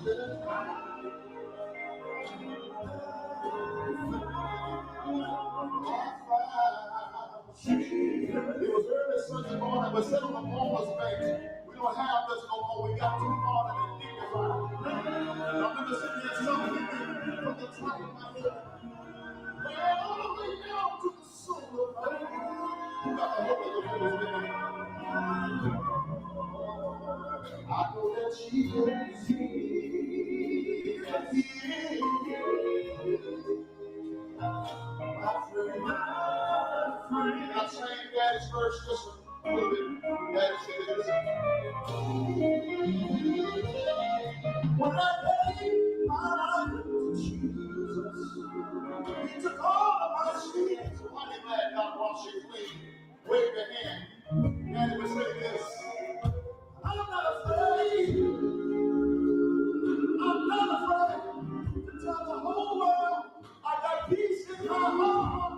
It was early Sunday morning, but set on the Palmer's Bank. We don't have this no more. We got too hard and dignified. I'm going to sing this song from the top of my head. All the way down to the soul of my heart. You got the Holy Ghost with me. I know that she is here. My friend, I sang Daddy's verse just a little bit. Daddy said this. When I gave my life to Jesus, He took all of my sins. Why did that not wash it clean? Wave your hand. Daddy would say this. I'm not afraid. I'm not afraid to tell the whole world I got peace in my heart.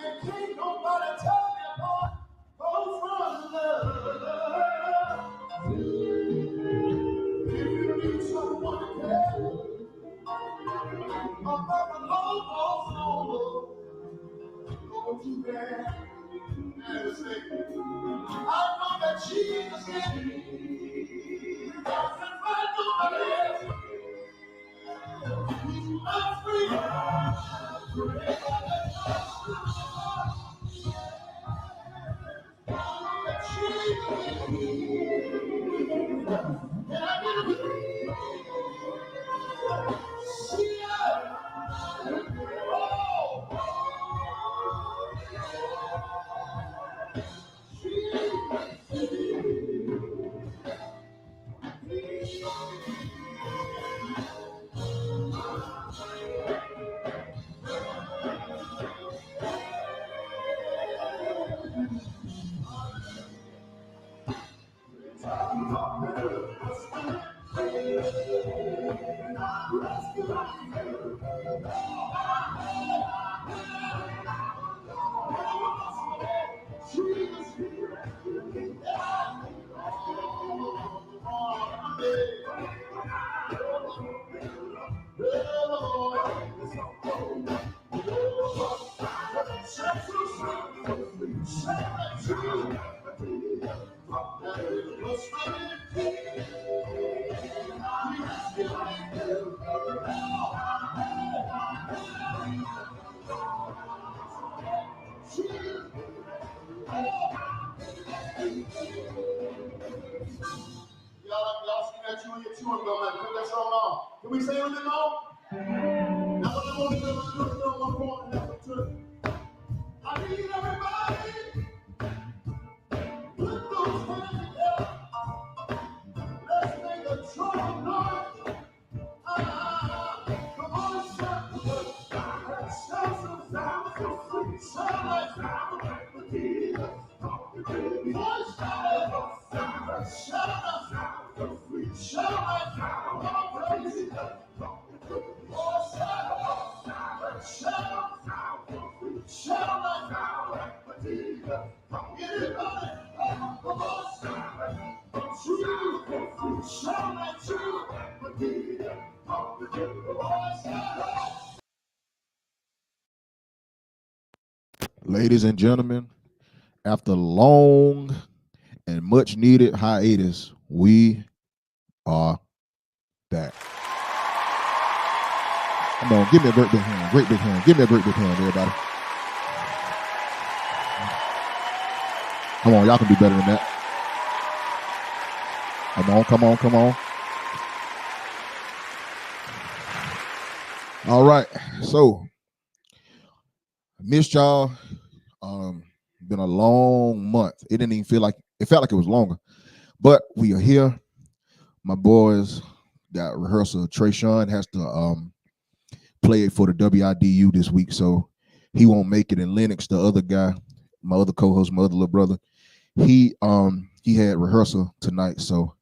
And can't nobody tell me apart. Go from love. If you need someone to care about the love, go to bed and say, I know that Jesus is me. I can find nobody else. He's my freedom. Can I get a witness? See ya. Oh. Y'all see that you and your chewing gum and put that song on. Can we say anything more? Now what I want to do is do it on one point and that's the truth. I need everybody put those hands together. Let's make a strong noise. Come on, shout some sound so sweet. Sound like sound like Jesus. Voice shout sound so sweet. Shout like sound. Come on, praise it. Voice shout so sweet. Shout like sound like Jesus. Anybody? Come on, shout like Jesus. Ladies and gentlemen, after long and much needed hiatus, we are back. Come on, give me a great big hand. Great big hand. Give me a great big hand, everybody. Come on, y'all can do better than that. Come on, come on, come on. All right, so missed y'all. Been a long month. It didn't even feel like it felt like it was longer, but we are here. My boys got rehearsal. Trayshawn has to play it for the WIDU this week, so he won't make it. And Lennox, the other guy, my other co-host, my other little brother, he had rehearsal tonight, so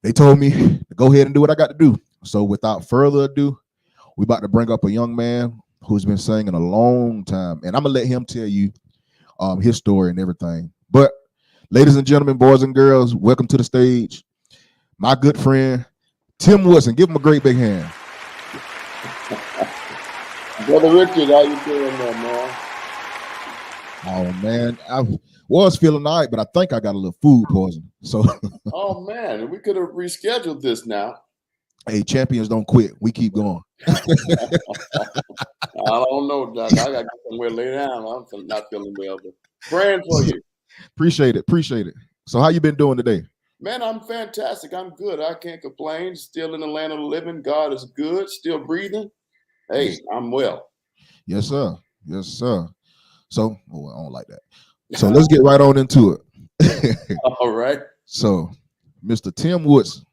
they told me to go ahead and do what I got to do. So without further ado, we about to bring up a young man who's been singing a long time, and I'm gonna let him tell you his story and everything. But ladies and gentlemen, boys and girls, welcome to the stage, my good friend, Tim Woodson, give him a great big hand. Brother Richard, how you doing there, man? Oh man, I was feeling all right, but I think I got a little food poisoning. So Oh man, we could have rescheduled this now. hey, champions don't quit. We keep going. I don't know, Doc. I got to go somewhere lay down. I'm not feeling well, but praying for you. Appreciate it. So how you been doing today? Man, I'm fantastic. I'm good. I can't complain. Still in the land of the living. God is good. Still breathing. Hey, I'm well. Yes, sir. So, I don't like that. So let's get right on into it. All right. So, Mr. Tim Woods,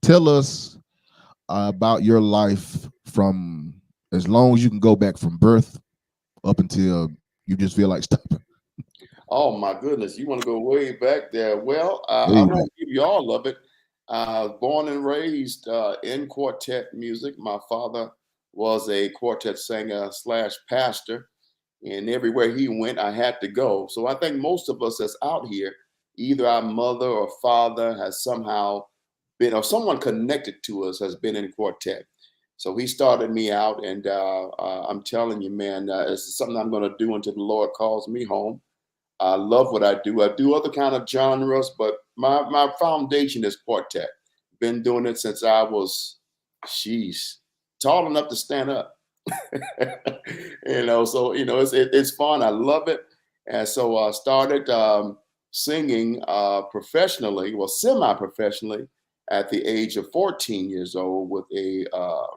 tell us about your life from as long as you can go back from birth up until you just feel like stopping. Oh my goodness, you want to go way back there? Well, I won't give you all of it. Born and raised in quartet music. My father was a quartet singer slash pastor, and everywhere he went, I had to go. So I think most of us that's out here, either our mother or father has somehow been, or someone connected to us has been in quartet. So he started me out, and I'm telling you, man, it's something I'm going to do until the Lord calls me home. I love what I do. I do other kind of genres, but my foundation is quartet. Been doing it since I was, tall enough to stand up. So it's fun. I love it, and so I started singing professionally, well, semi-professionally, at the age of 14 years old with a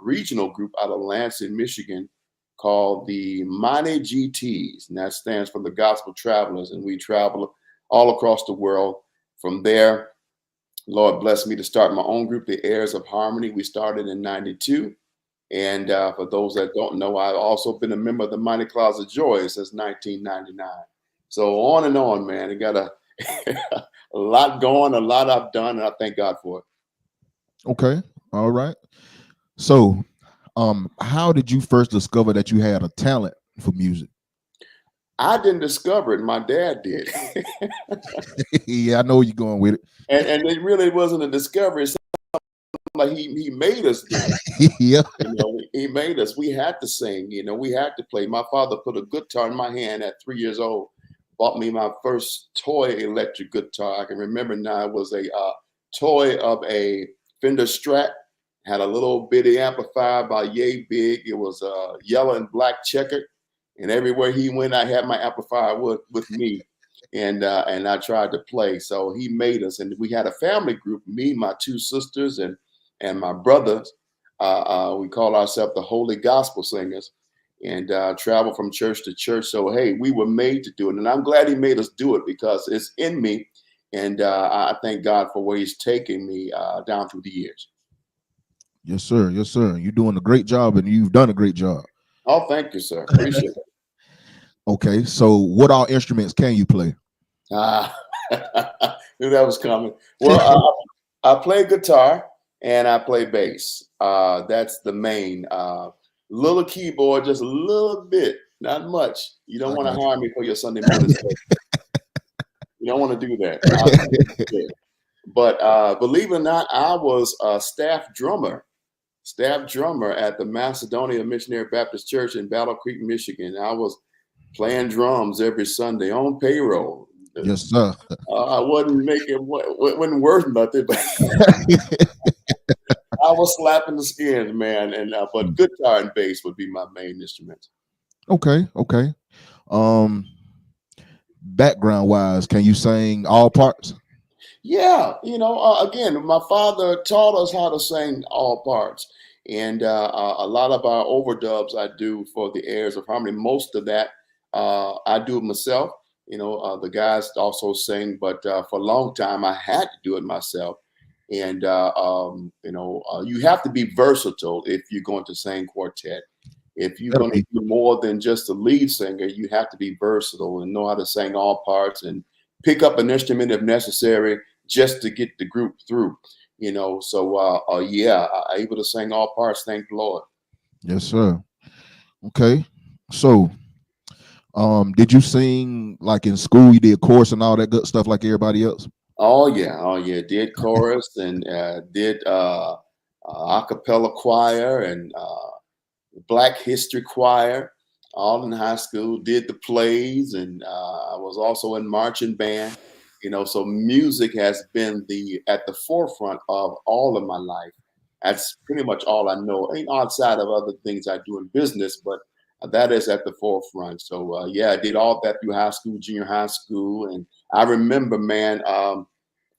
regional group out of Lansing, Michigan, called the Mane GTs, and that stands for the Gospel Travelers. And we travel all across the world. From there, Lord blessed me to start my own group, the Heirs of Harmony. We started in '92. And for those that don't know, I've also been a member of the Mighty Clouds of Joy since 1999. So on and on, man. I got a lot going, a lot I've done, and I thank God for it. Okay. All right. So how did you first discover that you had a talent for music? I didn't discover it. My dad did. Yeah, I know where you're going with it. And it really wasn't a discovery. It's like he made us do it. Yeah. He made us. We had to sing. We had to play. My father put a guitar in my hand at 3 years old. Bought me my first toy electric guitar. I can remember now. It was a toy of a Fender Strat. Had a little bitty amplifier about yay big. It was yellow and black checkered. And everywhere he went, I had my amplifier with me. And I tried to play. So he made us. And we had a family group, me, my two sisters, and my brothers. We call ourselves the Holy Gospel Singers, and travel from church to church. So, hey, we were made to do it. And I'm glad he made us do it because it's in me. And I thank God for where he's taking me down through the years. Yes, sir. Yes, sir. You're doing a great job, and you've done a great job. Oh, thank you, sir. Appreciate it. Okay. So what all instruments can you play? Knew that was coming. Well, I play guitar and I play bass. That's the main. Little keyboard, just a little bit, not much. You don't want to hire me for your Sunday morning. You don't want to do that. But believe it or not, I was a staff drummer at the Macedonia Missionary Baptist Church in Battle Creek, Michigan. I was playing drums every Sunday on payroll. Yes, sir. I wasn't wasn't worth nothing, but I was slapping the skins, man. And but guitar and bass would be my main instruments. Okay. Background wise, can you sing all parts? Yeah, again, my father taught us how to sing all parts, and a lot of our overdubs I do for the Heirs of Harmony. Most of that I do it myself. The guys also sing, but for a long time I had to do it myself. And you have to be versatile if you're going to sing quartet. If you're going to be more than just a lead singer, you have to be versatile and know how to sing all parts and pick up an instrument if necessary, just to get the group through. So yeah, I'm able to sing all parts. Thank the Lord. Yes, sir. Okay, so did you sing like in school? You did chorus and all that good stuff like everybody else? Oh yeah. Did chorus and did a cappella choir, and Black History Choir, all in high school. Did the plays, and I was also in marching band. So music has been at the forefront of all of my life. That's pretty much all I know. Ain't outside of other things I do in business, but that is at the forefront. So yeah, I did all that through high school, junior high school, and I remember, man,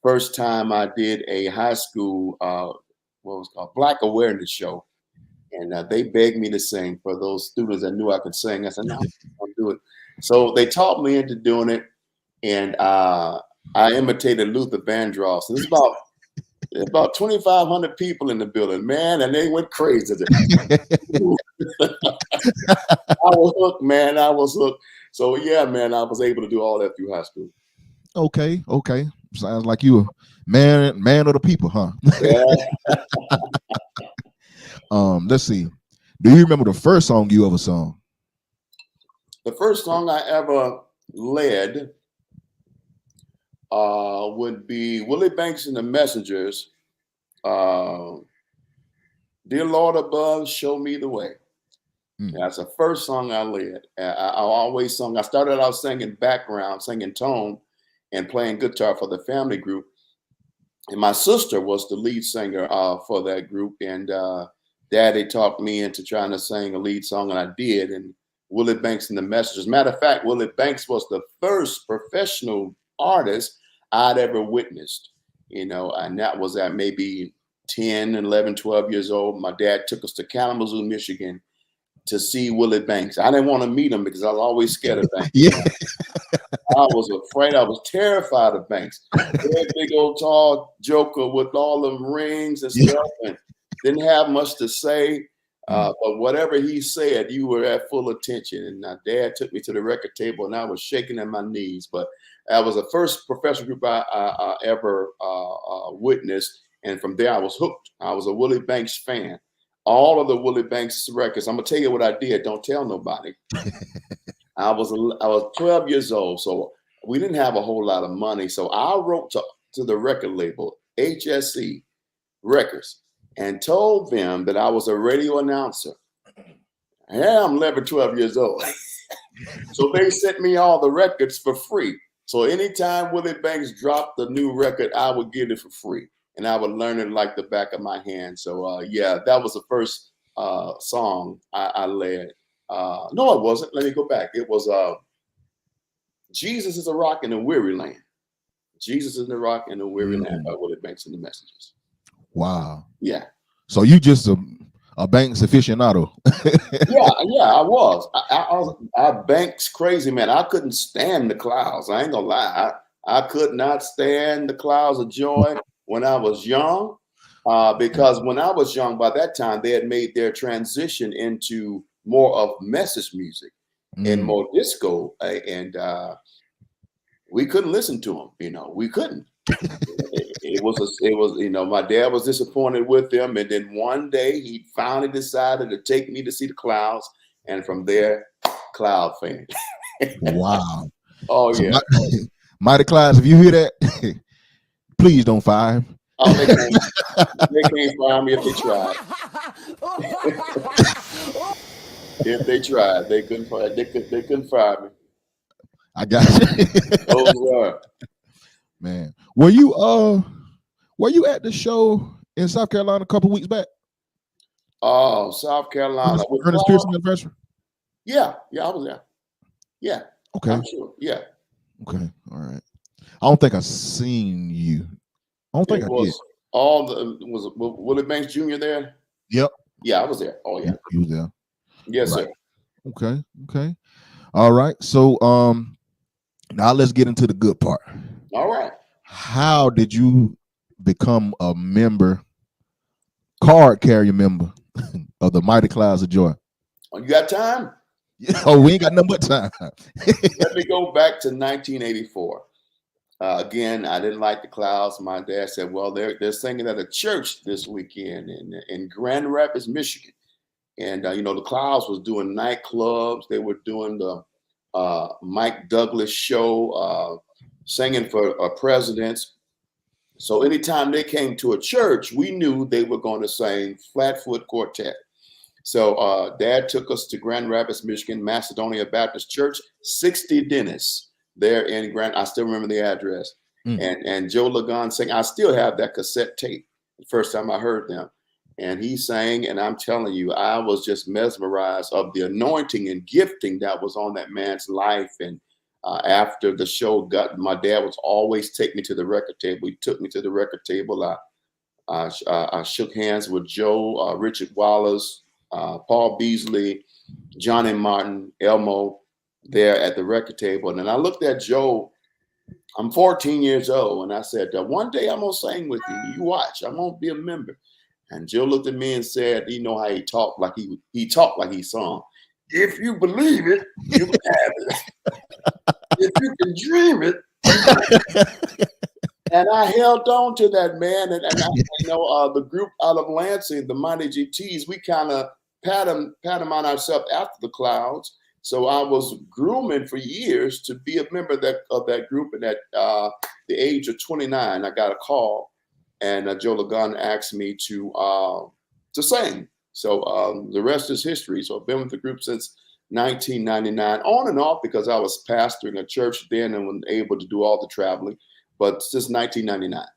first time I did a high school what was it called Black Awareness Show, and they begged me to sing for those students that knew I could sing. I said, no, I'll do it. So they taught me into doing it, and I imitated Luther Vandross. There's about 2,500 people in the building, man, and they went crazy. I was hooked, man. I was hooked. So yeah, man, I was able to do all that through high school. Okay. Sounds like you a man of the people, huh? Yeah. Let's see. Do you remember the first song you ever sung? The first song I ever led would be Willie Banks and the Messengers. Dear Lord above, show me the way. That's the first song I led. I always sung. I started out singing background, singing tone, and playing guitar for the family group. And my sister was the lead singer for that group. And Daddy talked me into trying to sing a lead song, and I did. And Willie Banks and the Messengers. Matter of fact, Willie Banks was the first professional artist I'd ever witnessed. And that was at maybe 10, 11, 12 years old. My dad took us to Kalamazoo, Michigan, to see Willie Banks. I didn't want to meet him because I was always scared of Banks. Yeah. I was afraid. I was terrified of Banks. Big old tall joker with all them rings and stuff, and didn't have much to say. But whatever he said, you were at full attention. And my dad took me to the record table, and I was shaking at my knees. But that was the first professional group I ever witnessed. And from there, I was hooked. I was a Willie Banks fan. All of the Willie Banks records. I'm gonna tell you what I did. Don't tell nobody. I was 12 years old, so we didn't have a whole lot of money. So I wrote to the record label, HSE Records, and told them that I was a radio announcer. Yeah, I'm 11, 12 years old. So they sent me all the records for free. So anytime Willie Banks dropped the new record, I would get it for free. And I would learn it like the back of my hand. So yeah, that was the first song I led. No, it wasn't. Let me go back. It was Jesus is a Rock in a Weary Land. Jesus is the Rock in a Weary Land by Willie Banks and the Messengers. Wow. Yeah. So you just a Banks aficionado. yeah, I was. I Banks crazy, man. I couldn't stand the clouds. I ain't gonna lie. I could not stand the clouds of joy when I was young, because when I was young, by that time they had made their transition into more of message music and more disco, and we couldn't listen to them. We couldn't. It was. My dad was disappointed with them, and then one day he finally decided to take me to see the clouds, and from there, Cloud fan. Wow. Oh so yeah. Mighty Clouds, if you hear that, please don't fire him. Oh, they can't fire me if they tried. If they tried, they couldn't fire. They couldn't fire me. I got you. Oh, sir. Man, were you at the show in South Carolina a couple weeks back? Oh, South Carolina. Ernest Pearson anniversary? Yeah, I was there. Yeah. Okay. I'm sure. Yeah. Okay. All right. I don't think I've seen you. I don't think I did. Was Willie Banks Jr. there? Yep. Yeah, I was there. Oh yeah. You was there. Yes, right. Sir. Okay. All right. So now let's get into the good part. All right. How did you become a card carrier member of the Mighty Clouds of Joy? Oh, you got time? Oh, we ain't got no more time. Let me go back to 1984. Again, I didn't like the Clouds. My dad said, well, they're singing at a church this weekend in Grand Rapids, Michigan. And, the Clouds was doing nightclubs. They were doing the Mike Douglas show, singing for presidents. So anytime they came to a church, we knew they were going to sing Flatfoot Quartet. So Dad took us to Grand Rapids, Michigan, Macedonia Baptist Church, 60 Dennis there in Grand. I still remember the address. And Joe Lagan sang. I still have that cassette tape. The first time I heard them, and he sang, and I'm telling you, I was just mesmerized of the anointing and gifting that was on that man's life. And after the show, my dad was always take me to the record table. He took me to the record table. I shook hands with Joe, Richard Wallace, Paul Beasley, Johnny Martin, Elmo there at the record table. And then I looked at Joe. I'm 14 years old. And I said, one day I'm going to sing with you. You watch. I'm going to be a member. And Joe looked at me and said, you know how he talked, like he talked like he sung. If you believe it, you can have it. If you can dream it. And I held on to that, man. And the group out of Lansing, the Mighty GTs, we kind of pat them on ourselves after the Clouds. So I was grooming for years to be a member of that group. And at the age of 29, I got a call, and Joe Lagan asked me to sing. So the rest is history. So I've been with the group since 1999, on and off, because I was pastoring a church then and was able to do all the traveling. But since 1999.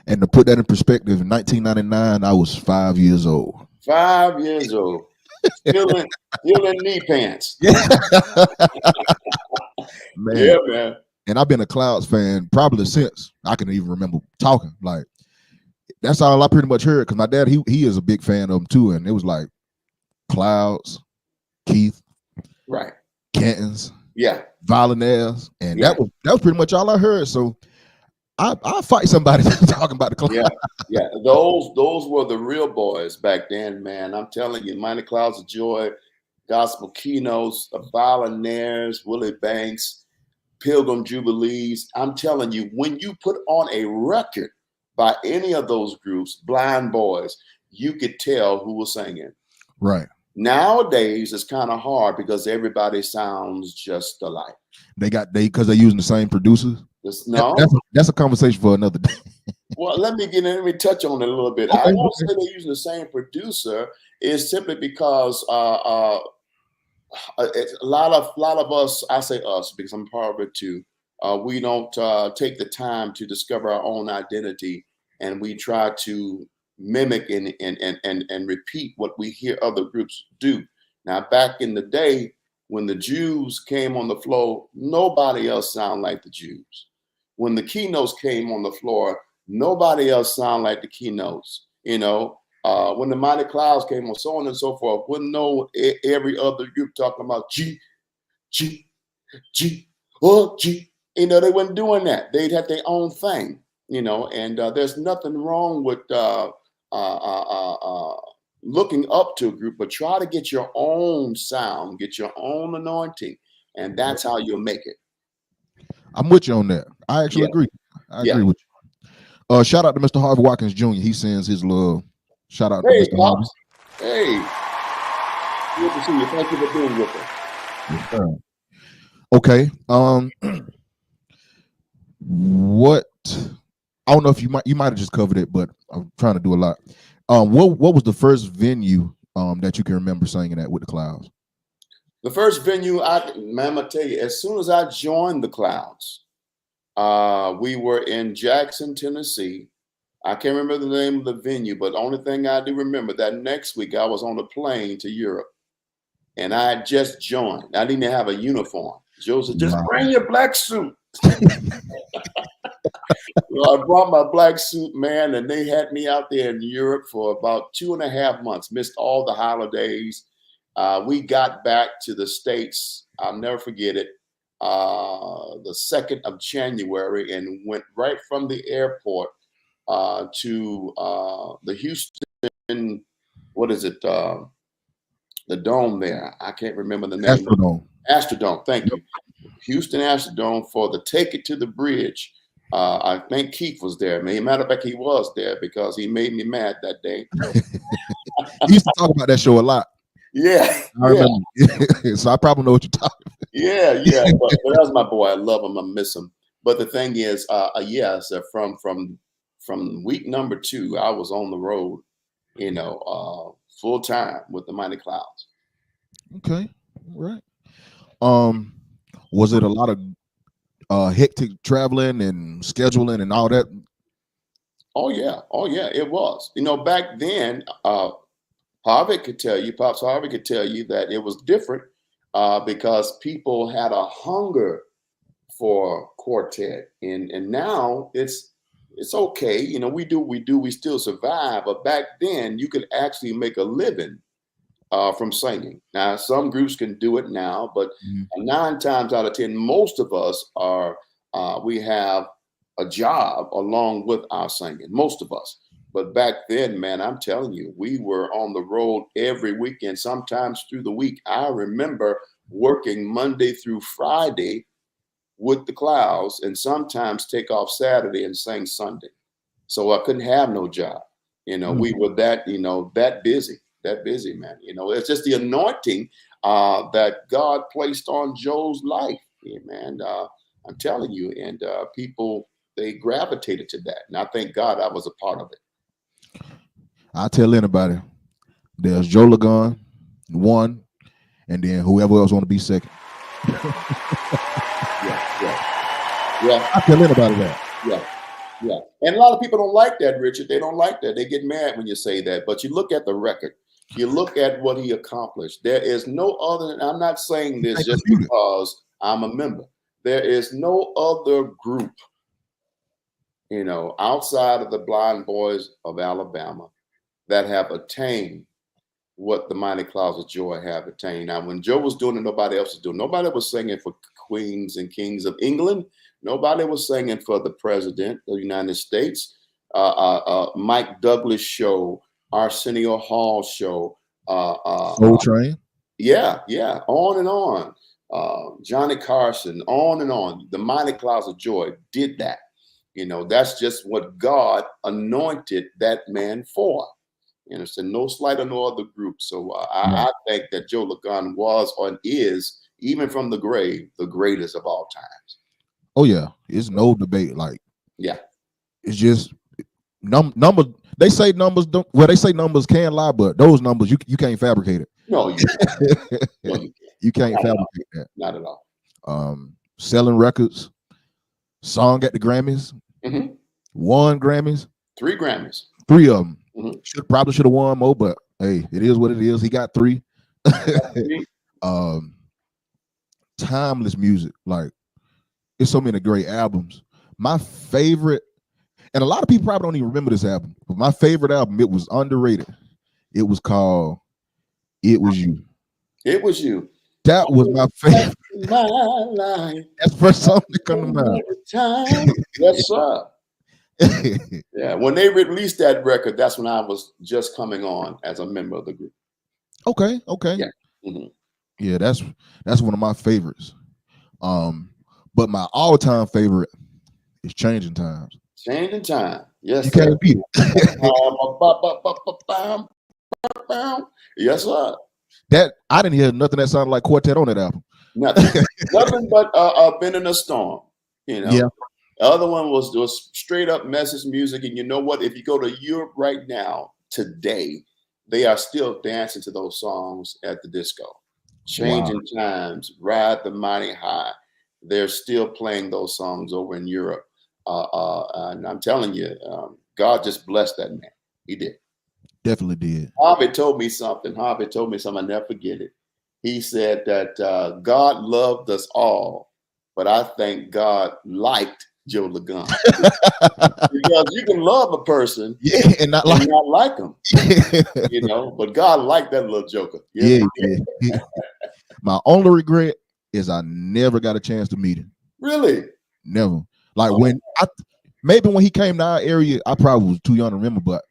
And to put that in perspective, in 1999, I was 5 years old. 5 years old. Still in knee pants. Man. Yeah, man. And I've been a Clouds fan probably since I can even remember talking. Like, that's all I pretty much heard, because my dad, he is a big fan of them too. And it was like Clouds, Keith, right, Cantons, yeah, Violinaires, and that was pretty much all I heard. So I'll fight somebody talking about the Clouds. Yeah. Those were the real boys back then, man. I'm telling you, Mighty Clouds of Joy, Gospel Keynotes, the Violinaires, Willie Banks, Pilgrim Jubilees. I'm telling you, when you put on a record by any of those groups, Blind Boys, you could tell who was singing. Right. Nowadays, it's kind of hard because everybody sounds just alike. Because they're using the same producers. No, that's a conversation for another day. Well, let me touch on it a little bit. Okay, I won't say they're using the same producer. It's simply because a lot of us, I say us because I'm part of it too. We don't take the time to discover our own identity, and we try to mimic and repeat what we hear other groups do. Now, back in the day when the Jews came on the floor, nobody else sounded like the Jews. When the Keynotes came on the floor, nobody else sounded like the Keynotes. When the Mighty Clouds came on, so on and so forth, wouldn't know every other group talking about G, G, G, oh, G. They weren't doing that. They'd have their own thing, and there's nothing wrong with looking up to a group, but try to get your own sound, get your own anointing, and that's how you'll make it. I'm with you on that. I actually agree. I agree with you. Shout out to Mr. Harvey Watkins Jr. He sends his love. Shout out to Mr. Harvey. Hey, good to see you. Thank you for being with us. Yes, okay. What? I don't know if you might have just covered it, but I'm trying to do a lot. What was the first venue that you can remember singing at with the Clouds? The first venue, I'm gonna tell you, as soon as I joined the Clouds, we were in Jackson, Tennessee. I can't remember the name of the venue, but the only thing I do remember, that next week I was on a plane to Europe, and I had just joined. I didn't even have a uniform. Joe said, just bring your black suit. Well, I brought my black suit, man, and they had me out there in Europe for about 2.5 months, missed all the holidays. We got back to the States, I'll never forget it, the 2nd of January, and went right from the airport to the Houston, what is it, the dome there. I can't remember the name. Astrodome, thank you. Houston Astrodome for the Take It to the Bridge. I think Keith was there. Matter of fact, he was there because he made me mad that day. He used to talk about that show a lot. Yeah. I remember. So I probably know what you're talking about. Yeah. But that's my boy. I love him. I miss him. But the thing is, yes, from week number 2, I was on the road, full time with the Mighty Clouds. Okay, right. Um, was it a lot of hectic traveling and scheduling and all that? Oh yeah, it was. Back then, Pops Harvey could tell you that it was different because people had a hunger for quartet, and now it's okay. We still survive, but back then you could actually make a living from singing. Now, some groups can do it now, but Mhm. 9 times out of 10, most of us we have a job along with our singing, most of us. But back then, man, I'm telling you, we were on the road every weekend, sometimes through the week. I remember working Monday through Friday with the Clouds and sometimes take off Saturday and sing Sunday. So I couldn't have no job. We were that busy, man. It's just the anointing that God placed on Joe's life, man. I'm telling you, and people, they gravitated to that. And I thank God I was a part of it. I tell anybody, there's Joe Lagon, one, and then whoever else want to be second. Yeah. I tell anybody that. Yeah. And a lot of people don't like that, Richard. They don't like that. They get mad when you say that. But you look at the record. You look at what he accomplished. There is no other, and I'm not saying this just because I'm a member. There is no other group, outside of the Blind Boys of Alabama that have attained what the Mighty Clouds of Joy have attained. Now, when Joe was doing it, nobody else was doing it. Nobody was singing for queens and kings of England. Nobody was singing for the president of the United States. Mike Douglas show, Arsenio Hall show. Soul Train. Yeah. On and on. Johnny Carson, on and on. The Mighty Clouds of Joy did that. That's just what God anointed that man for. So no slight on no other group. So I think that Joe Lagon was and is, even from the grave, the greatest of all times. Oh yeah, it's no debate. Like, yeah, it's just numbers. They say numbers don't. Well, they say numbers can lie, but those numbers you can't fabricate it. No, you can't. No, you can't. You can't fabricate that. Not at all. Selling records, song at the Grammys, won Grammys, 3 Grammys, 3 of them. Probably should have won more, but hey, it is what it is. He got 3. Timeless music. Like, it's so many great albums. My favorite, and a lot of people probably don't even remember this album, but my favorite album, it was underrated. It was called It Was You. It Was You. That was my favorite. My life. That's the first song that come to mind. Yes, sir. Yeah, when they released that record, that's when I was just coming on as a member of the group. Okay. Yeah. Yeah, that's one of my favorites. But my all-time favorite is Changing Times. Changing Time. Yes, you can't beat it. Yes, sir. That I didn't hear nothing that sounded like quartet on that album. Nothing but Been in a Storm. Yeah. The other one was straight up message music. And you know what? If you go to Europe right now, today, they are still dancing to those songs at the disco. Changing Times, Ride the Mighty High. They're still playing those songs over in Europe. And I'm telling you, God just blessed that man. He did. Definitely did. Harvey told me something. I never forget it. He said that God loved us all, but I think God liked Joe Lagon. Because you can love a person and not like him. But God liked that little joker. Yeah. My only regret is I never got a chance to meet him. Really? Never. Like when he came to our area, I probably was too young to remember, but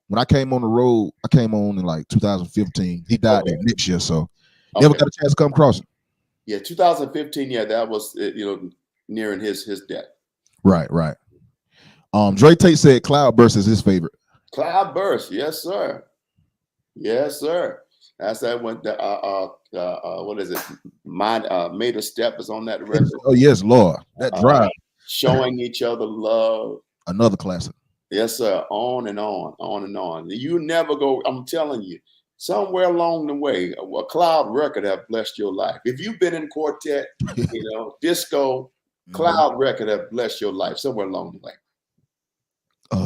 when I came on the road, I came on in like 2015. He died that next year, so never got a chance to come across him. Yeah, 2015. Yeah, that was nearing his death. Right. Dre Tate said Cloudburst is his favorite. Cloudburst, yes, sir. Yes, sir. That's that one. What is it? Made a Step is on that record. Oh yes, Lord, that drive. showing each other love. Another classic. Yes, sir. On and on, on and on. You never go. I'm telling you, somewhere along the way, a cloud record have blessed your life. If you've been in quartet, disco, cloud record have blessed your life somewhere along the way.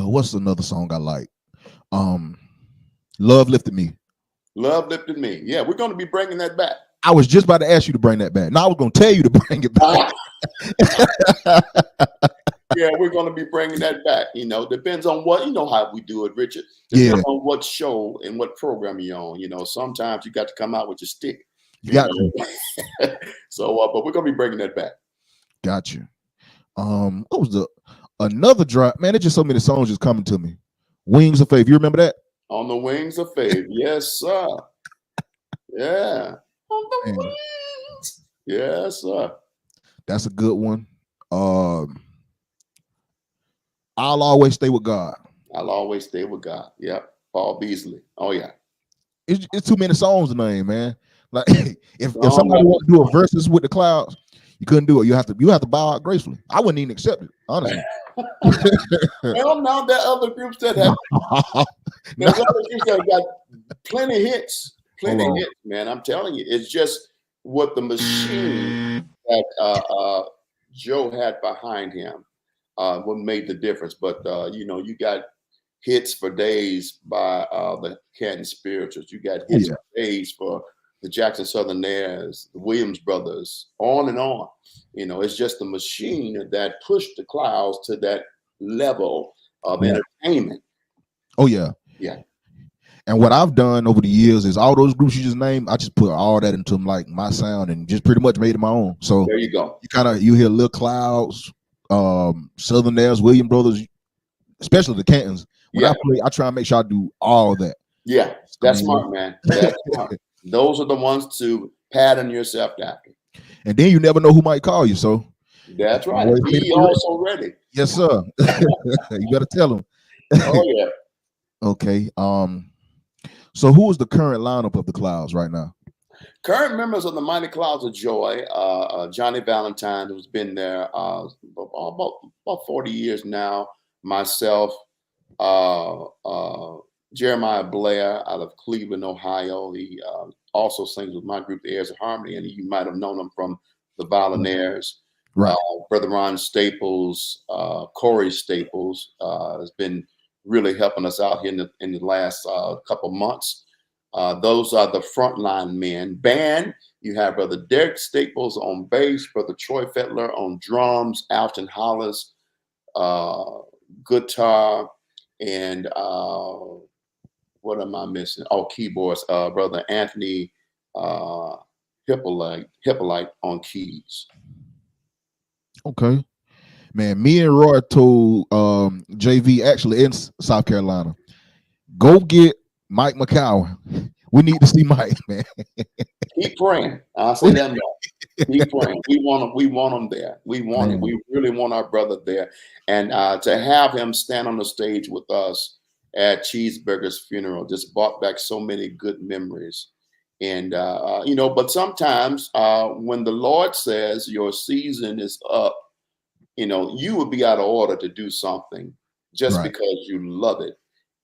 What's another song I like? Love Lifted Me. Love Lifted Me. Yeah, we're going to be bringing that back. I was just about to ask you to bring that back. No, I was going to tell you to bring it back. Yeah, we're going to be bringing that back. Depends on what, how we do it, Richard. Depends on what show and what program you're on. Sometimes you got to come out with your stick. You got to. So, but we're going to be bringing that back. Got you. What was another drop? Man, there's just so many songs just coming to me. Wings of Faith. You remember that? On the Wings of Faith. Yes, sir. Yeah. On the wings. Yes, sir. That's a good one. I'll Always Stay With God. I'll Always Stay With God. Yep. Paul Beasley. Oh, yeah. It's too many songs to name, man. Like if somebody want to do a versus with the Clouds, you couldn't do it. You have to bow out gracefully. I wouldn't even accept it, honestly. Well, now there are other groups that have there's other groups that have got plenty hits. Plenty hits, man. I'm telling you, it's just what the machine that Joe had behind him what made the difference. But you got hits for days by the Canton Spirituals. You got hits for days for the Jackson Southernaires, the Williams Brothers, on and on. It's just the machine that pushed the Clouds to that level of entertainment. Oh yeah. Yeah. And what I've done over the years is all those groups you just named, I just put all that into like my sound and just pretty much made it my own. So there you go. You hear Lil Clouds, Southernaires, Williams Brothers, especially the Cantons. When I play, I try and make sure I do all that. Yeah, that's smart, man. That's smart. Those are the ones to pattern yourself after. And then you never know who might call you. So that's right. Be also ready. Yes, sir. You better tell them. Oh yeah. Okay. So who is the current lineup of the Clouds right now? Current members of the Mighty Clouds of Joy, Johnny Valentine, who's been there about 40 years now. Myself, Jeremiah Blair out of Cleveland, Ohio. He also sings with my group, the Heirs of Harmony, and you might have known him from the Violinaires. Right. Brother Ron Staples, Corey Staples has been really helping us out here in the last couple months. Those are the frontline men. Band, you have Brother Derek Staples on bass, Brother Troy Fettler on drums, Alton Hollis, guitar, and what am I missing? Oh, keyboards. Brother Anthony Hippolyte on keys. Okay. Man, me and Roy told JV actually in South Carolina, go get Mike McCowan. We need to see Mike, man. Keep praying. I'll say that now. Keep praying. We want him there. We want him. We really want our brother there. And to have him stand on the stage with us at Cheeseburger's funeral just brought back so many good memories. And, but sometimes when the Lord says your season is up, you would be out of order to do something just because you love it.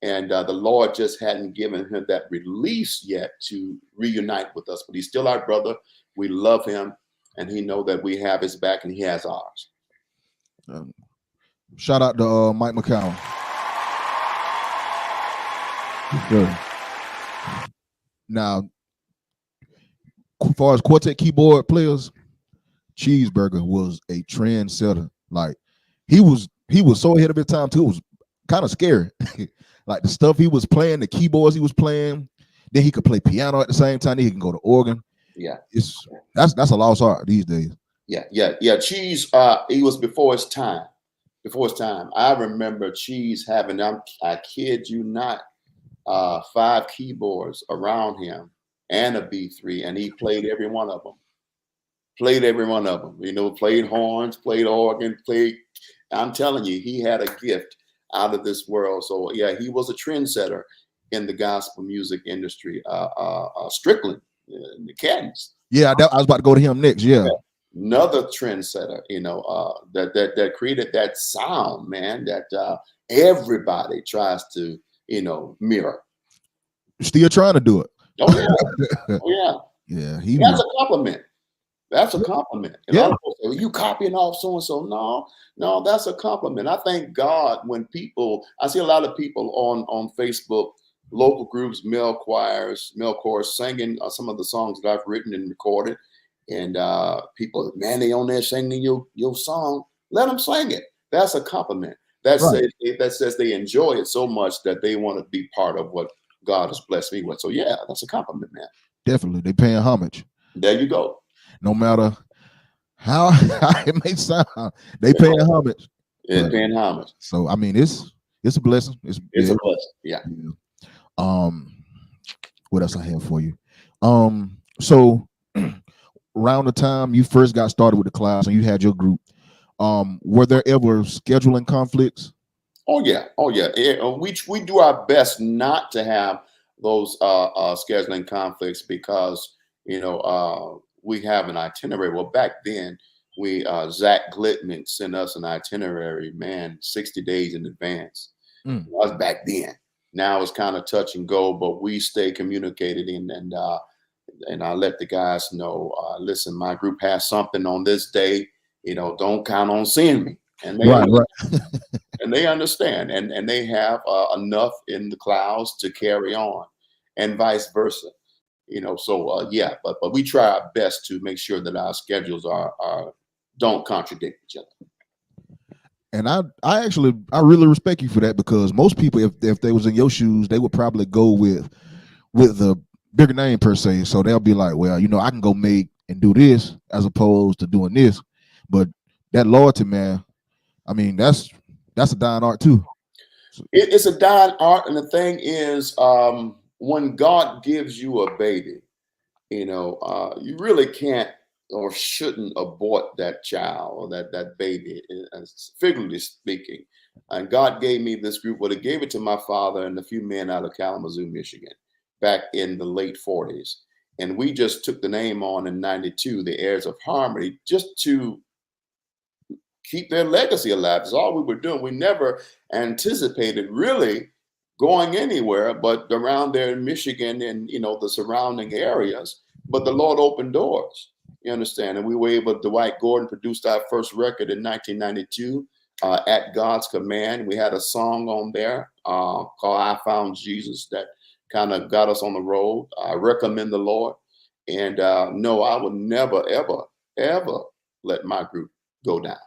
And the Lord just hadn't given him that release yet to reunite with us. But he's still our brother. We love him. And he knows that we have his back and he has ours. Shout out to Mike McCown. Good. Now, as far as quartet keyboard players, Cheeseburger was a trendsetter. Like he was so ahead of his time too. It was kind of scary. Like the stuff he was playing, the keyboards he was playing. Then he could play piano at the same time. Then he can go to organ. Yeah, that's a lost art these days. Yeah. Cheese, he was before his time. Before his time, I remember Cheese having, I kid you not, 5 keyboards around him and a B3, and he played every one of them. Played horns, played organ, I'm telling you, he had a gift out of this world. So yeah, he was a trendsetter in the gospel music industry. Strickland, the Cantons. Yeah, I was about to go to him next. Yeah. another trendsetter, that created that sound, man, that everybody tries to, mirror. Still trying to do it. Oh yeah, oh yeah. Yeah, he That's was. a compliment. That's a compliment. And a lot Yeah, of people say, well, you copying off so and so. No, no, that's a compliment. I thank God when I see a lot of people on Facebook, local groups, male choirs, male chorus singing some of the songs that I've written and recorded. And people, man, they on there singing your song. Let them sing it. That's a compliment. right. That says they enjoy it so much that they want to be part of what God has blessed me with. So yeah, that's a compliment, man. Definitely, they paying homage. There you go. No matter how, how it may sound, they paying homage. It's But paying homage. so I mean, it's a blessing. It's It's yeah, a blessing. Yeah. yeah. Um, what else I have for you? So around the time you first got started with the class and you had your group, were there ever scheduling conflicts? Oh yeah. Oh yeah. We do our best not to have those scheduling conflicts because we have an itinerary. Well, back then we Zach Glitman sent us an itinerary, man, 60 days in advance. Mm. That was back then. Now it's kind of touch and go, but we stay communicated and I let the guys know, listen, my group has something on this day. Don't count on seeing me. And they Right, right. and they understand, and they have enough in the clouds to carry on, and vice versa. So yeah, but we try our best to make sure that our schedules are don't contradict each other. And I really respect you for that because most people, if they was in your shoes, they would probably go with the bigger name per se. So they'll be like, well, I can go make and do this as opposed to doing this. But that loyalty, man, I mean, that's a dying art too. So, It's a dying art, and the thing is, when God gives you a baby, you really can't or shouldn't abort that child or that baby, figuratively speaking. And God gave me this group. Well, He gave it to my father and a few men out of Kalamazoo, Michigan, back in the late 40s. And we just took the name on in 92, the Heirs of Harmony, just to keep their legacy alive. That's all we were doing. We never anticipated really going anywhere but around there in Michigan and the surrounding areas. But the Lord opened doors. You understand? And we were able. Dwight Gordon produced our first record in 1992. At God's Command, we had a song on there called "I Found Jesus" that kind of got us on the road. I recommend the Lord, and no, I would never, ever, ever let my group go down.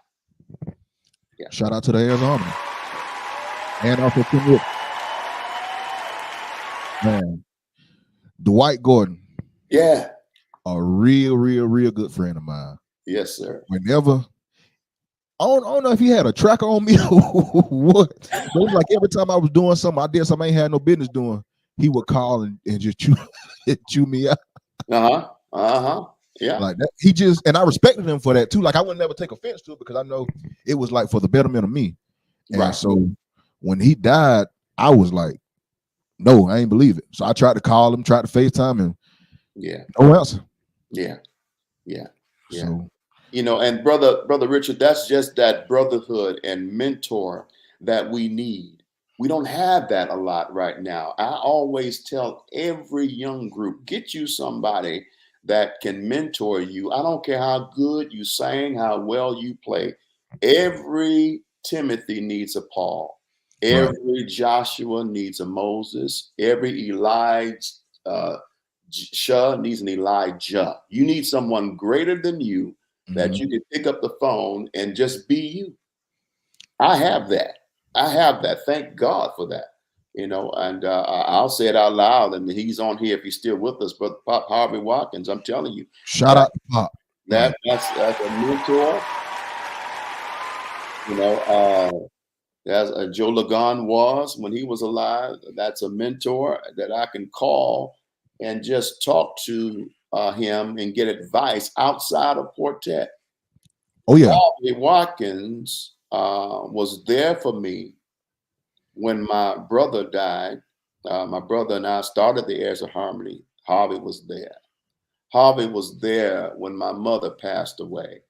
Yeah. shout out to the Heirs Army and also to Nick. Man, Dwight Gordon, Yeah. a real, real, real good friend of mine. Yes, sir. Whenever I don't know if he had a tracker on me or what. But it was like every time I was doing something, I did something I ain't had no business doing, he would call and just chew me out. Uh-huh. Uh-huh. Yeah. Like that. He just, and I respected him for that too. Like I would never take offense to it because I know it was like for the betterment of me. And Right. so when he died, I was like, no, I ain't believe it. So I tried to call him, tried to FaceTime him. Yeah. No answer. Yeah. Yeah. Yeah. So And brother Richard, that's just that brotherhood and mentor that we need. We don't have that a lot right now. I always tell every young group, get you somebody that can mentor you. I don't care how good you sing, how well you play. Every Timothy needs a Paul. right. Every Joshua needs a Moses. Every Elijah needs an Elijah. You need someone greater than you that Mhm. you can pick up the phone and just be you. I have that. I have that. Thank God for that. And I'll say it out loud. And he's on here if he's still with us, but Pop Harvey Watkins. I'm telling you, Shout that out to Pop. Like, that's a mentor. You know, as Joe Lagan was when he was alive. That's a mentor that I can call and just talk to him and get advice outside of quartet. oh yeah. Harvey Watkins was there for me when my brother died. My brother and I started the Heirs of Harmony. Harvey was there. Harvey was there when my mother passed away.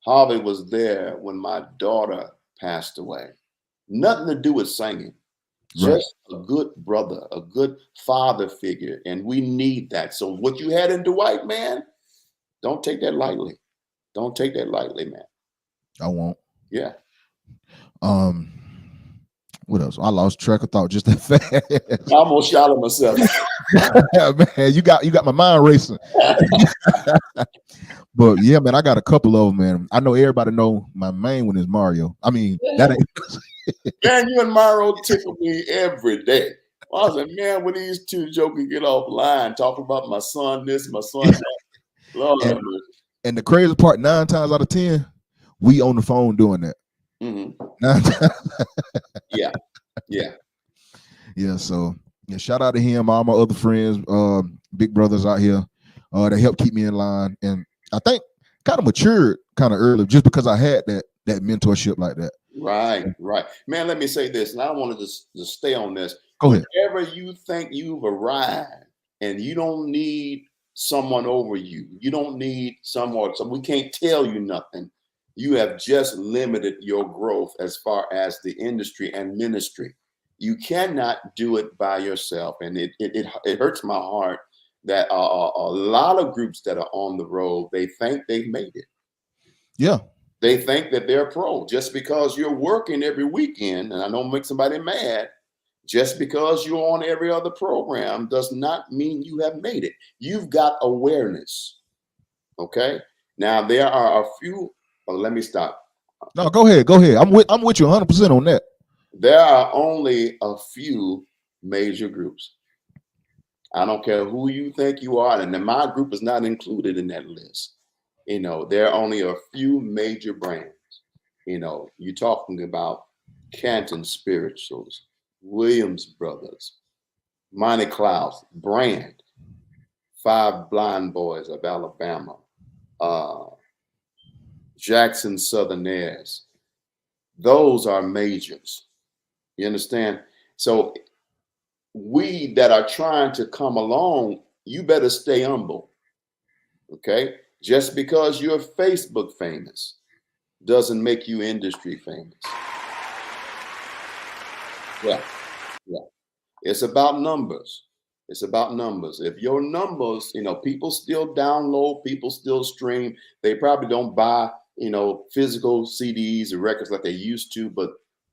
Harvey was there when my daughter passed away. Nothing to do with singing. Right. Just a good brother, a good father figure, and we need that. So what you had in Dwight, man, don't take that lightly. Don't take that lightly, man. I won't. Yeah. Um, what else? I lost track of thought just that fast. I almost shot at myself. Man, you got my mind racing. But yeah, man, I got a couple of them, man. I know everybody know my main one is Mario. I mean, that ain't Man, you and Mario tickle me every day. I was like, man, when these two jokers get off line talking about my son this, my son that. Lord have and, mercy. and the crazy part, 9 times out of 10, we on the phone doing that. Mm-hmm. 9 times. Yeah. Yeah. Yeah, so yeah, shout out to him, all my other friends, big brothers out here, that helped keep me in line. And I think kind of matured kind of early just because I had that mentorship like that. Right, right. Man, let me say this, and I want to just stay on this. Go ahead. Whenever you think you've arrived and you don't need someone over you, you don't need someone, so we can't tell you nothing. You have just limited your growth as far as the industry and ministry. You cannot do it by yourself. And it hurts my heart that a lot of groups that are on the road, they think they've made it. Yeah. They think that they're pro just because you're working every weekend. And I don't make somebody mad. Just because you're on every other program does not mean you have made it. You've got awareness. Okay. Now there are a few. Well, let me stop. No, go ahead. I'm with you 100% on that. There are only a few major groups. I don't care who you think you are, and my group is not included in that list. You know, there are only a few major brands. You know, you're talking about Canton Spirituals, Williams Brothers, Monty Clouds, Brand, Five Blind Boys of Alabama, Jackson Southerners. Those are majors. You understand? So we that are trying to come along, you better stay humble. Okay? Just because you're Facebook famous doesn't make you industry famous. Yeah. Yeah. It's about numbers. It's about numbers. If your numbers, you know, people still download, people still stream. They probably don't buy, you know, physical CDs or records like they used to, but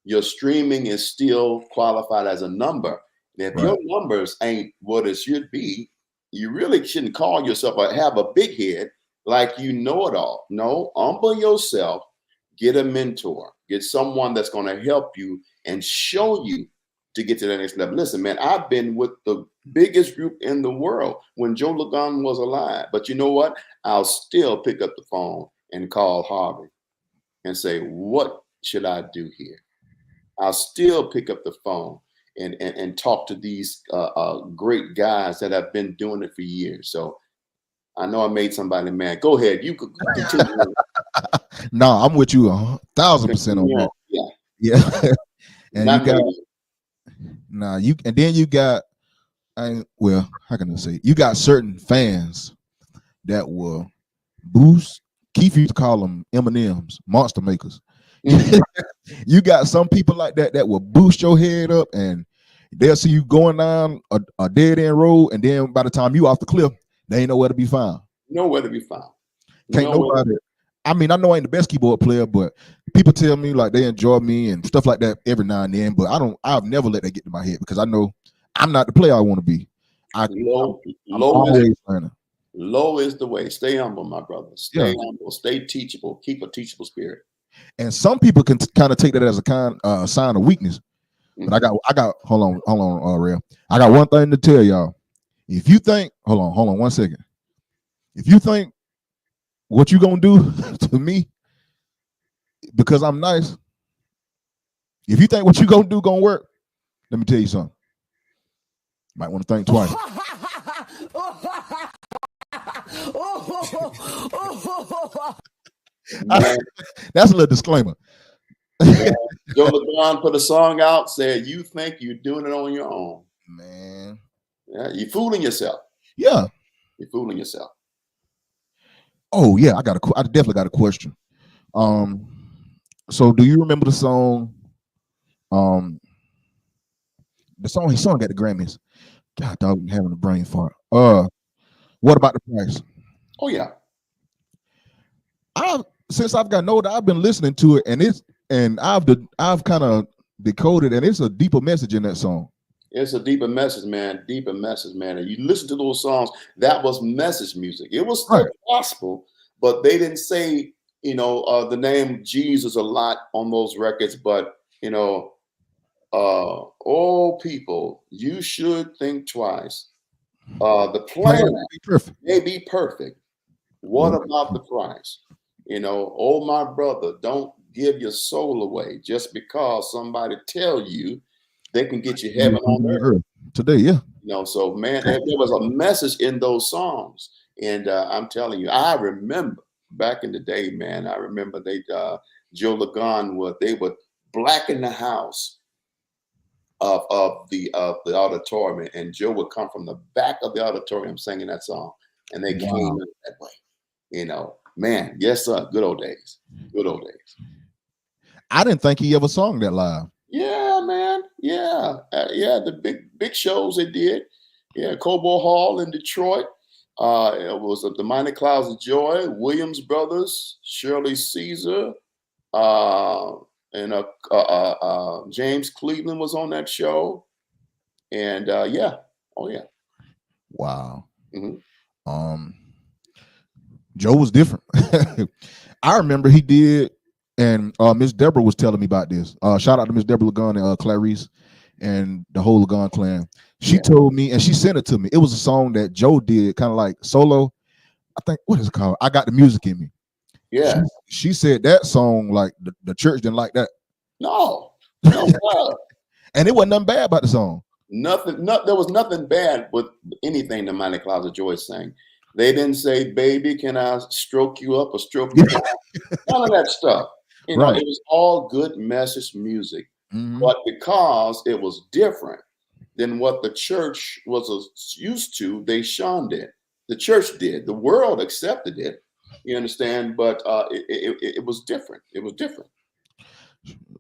your streaming is still qualified as a number. And if your numbers ain't what it should be, you really shouldn't call yourself or have a big head like you know it all. No, humble yourself, get a mentor, get someone that's going to help you and show you to get to the next level. Listen, man, I've been with the biggest group in the world when Joe Lagon was alive. But you know what? I'll still pick up the phone and call Harvey and say, what should I do here? I'll still pick up the phone and talk to these great guys that have been doing it for years. So I know I made somebody mad. Go ahead. You could continue. No, I'm with you 1,000% on that. Yeah. Yeah. And Not you got maybe. and then you got, well, how can I say? You got certain fans that will boost. Keith used to call them M&Ms, monster makers. You got some people like that will boost your head up, and they'll see you going down a dead end road, and then by the time you off the cliff, they ain't nowhere to be found. Nowhere to be found. Can't nobody. I mean, I know I ain't the best keyboard player, but people tell me like they enjoy me and stuff like that every now and then. But I've never let that get to my head because I know I'm not the player I want to be. Low is the way. Stay humble, my brother. Stay humble. Stay teachable. Keep a teachable spirit. And some people can kind of take that as a sign of weakness. But I got. Hold on, Real. I got one thing to tell y'all. If you think, hold on 1 second. If you think what you gonna do to me because I'm nice, if you think what you gonna do gonna work, let me tell you something. Might want to think twice. That's a little disclaimer. Joe LeBron put a song out, said, you think you're doing it on your own. Man. Yeah, you're fooling yourself. Yeah. You're fooling yourself. Oh yeah, I definitely got a question. Um, so do you remember the song? Um, the song he sung at the Grammys. God, dog, I'm having a brain fart. What about the price? Oh yeah, I since I've gotten older, I've been listening to it, and I've kind of decoded, and it's a deeper message in that song. it's a deeper message, man. Deeper message, man. And you listen to those songs. That was message music. It was Right. still gospel, but they didn't say the name Jesus a lot on those records. But oh people, you should think twice. The Plan plan to be perfect. may be perfect. What What? about the price? Oh my brother, don't give your soul away just because somebody tell you they can get you heaven on earth. Today, yeah. So man, there was a message in those songs, and I'm telling you, I remember back in the day, man. I remember Joe Lagan they would blacken the house of the auditorium, and Joe would come from the back of the auditorium singing that song, and they came Wow. in that way. Man, yes, sir. Good old days. Good old days. I didn't think he ever sung that live. Yeah, man. Yeah, yeah. The big shows they did. Yeah, Cobo Hall in Detroit. It was the Mighty Clouds of Joy, Williams Brothers, Shirley Caesar, uh, and James Cleveland was on that show. And yeah, oh yeah. Wow. hmm Um, Joe was different. I remember he did, and Miss Deborah was telling me about this. Shout out to Miss Deborah Lagan and Clarice and the whole Lagan clan. She Yeah. told me, and she sent it to me. It was a song that Joe did, kind of like solo. I think what is it called? I Got the Music in Me. Yeah. She said that song, like the church didn't like that, No. No. and it wasn't nothing bad about the song. Nothing. There was nothing bad with anything the Mighty Clouds of Joy sang. They didn't say, "Baby, can I stroke you up or stroke you down?" None of that stuff. Right. It was all good message music. Mhm. But because it was different than what the church was used to, they shunned it. The church did. The world accepted it. You understand? But it was different. It was different.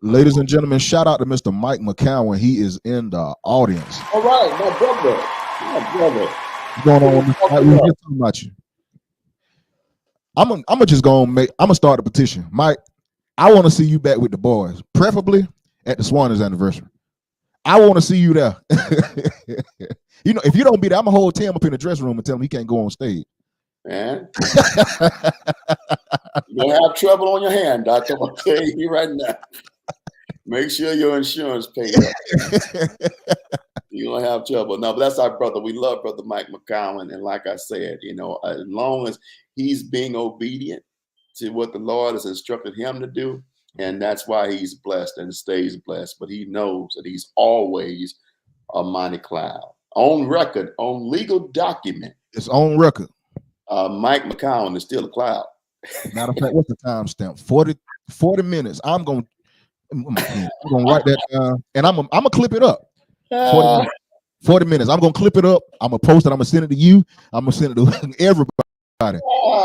Ladies and gentlemen, shout out to Mr. Mike McCowan. He is in the audience. All right, my brother. My brother. What's going on, Mr. Mike? We were just talking about you. I'm gonna start a petition. Mike, I want to see you back with the boys, preferably at the Swaners anniversary. I want to see you there. If you don't be there, I'm gonna hold Tim up in the dressing room and tell him he can't go on stage. Man, you'll have trouble on your hand, Doctor. I'm telling you right now. Make sure your insurance paid up. You'll have trouble. No, but that's our brother. We love Brother Mike McCowan. And like I said, as long as he's being obedient to what the Lord has instructed him to do, and that's why he's blessed and stays blessed. But he knows that he's always a mighty cloud. On record, on legal document. It's on record. Mike McCowan is still a cloud. Matter of fact, what's the timestamp? 40 minutes. I'm gonna write that down, and I'm gonna clip it up. 40 minutes. I'm gonna clip it up. I'm gonna post it. I'm gonna send it to you. I'm gonna send it to everybody.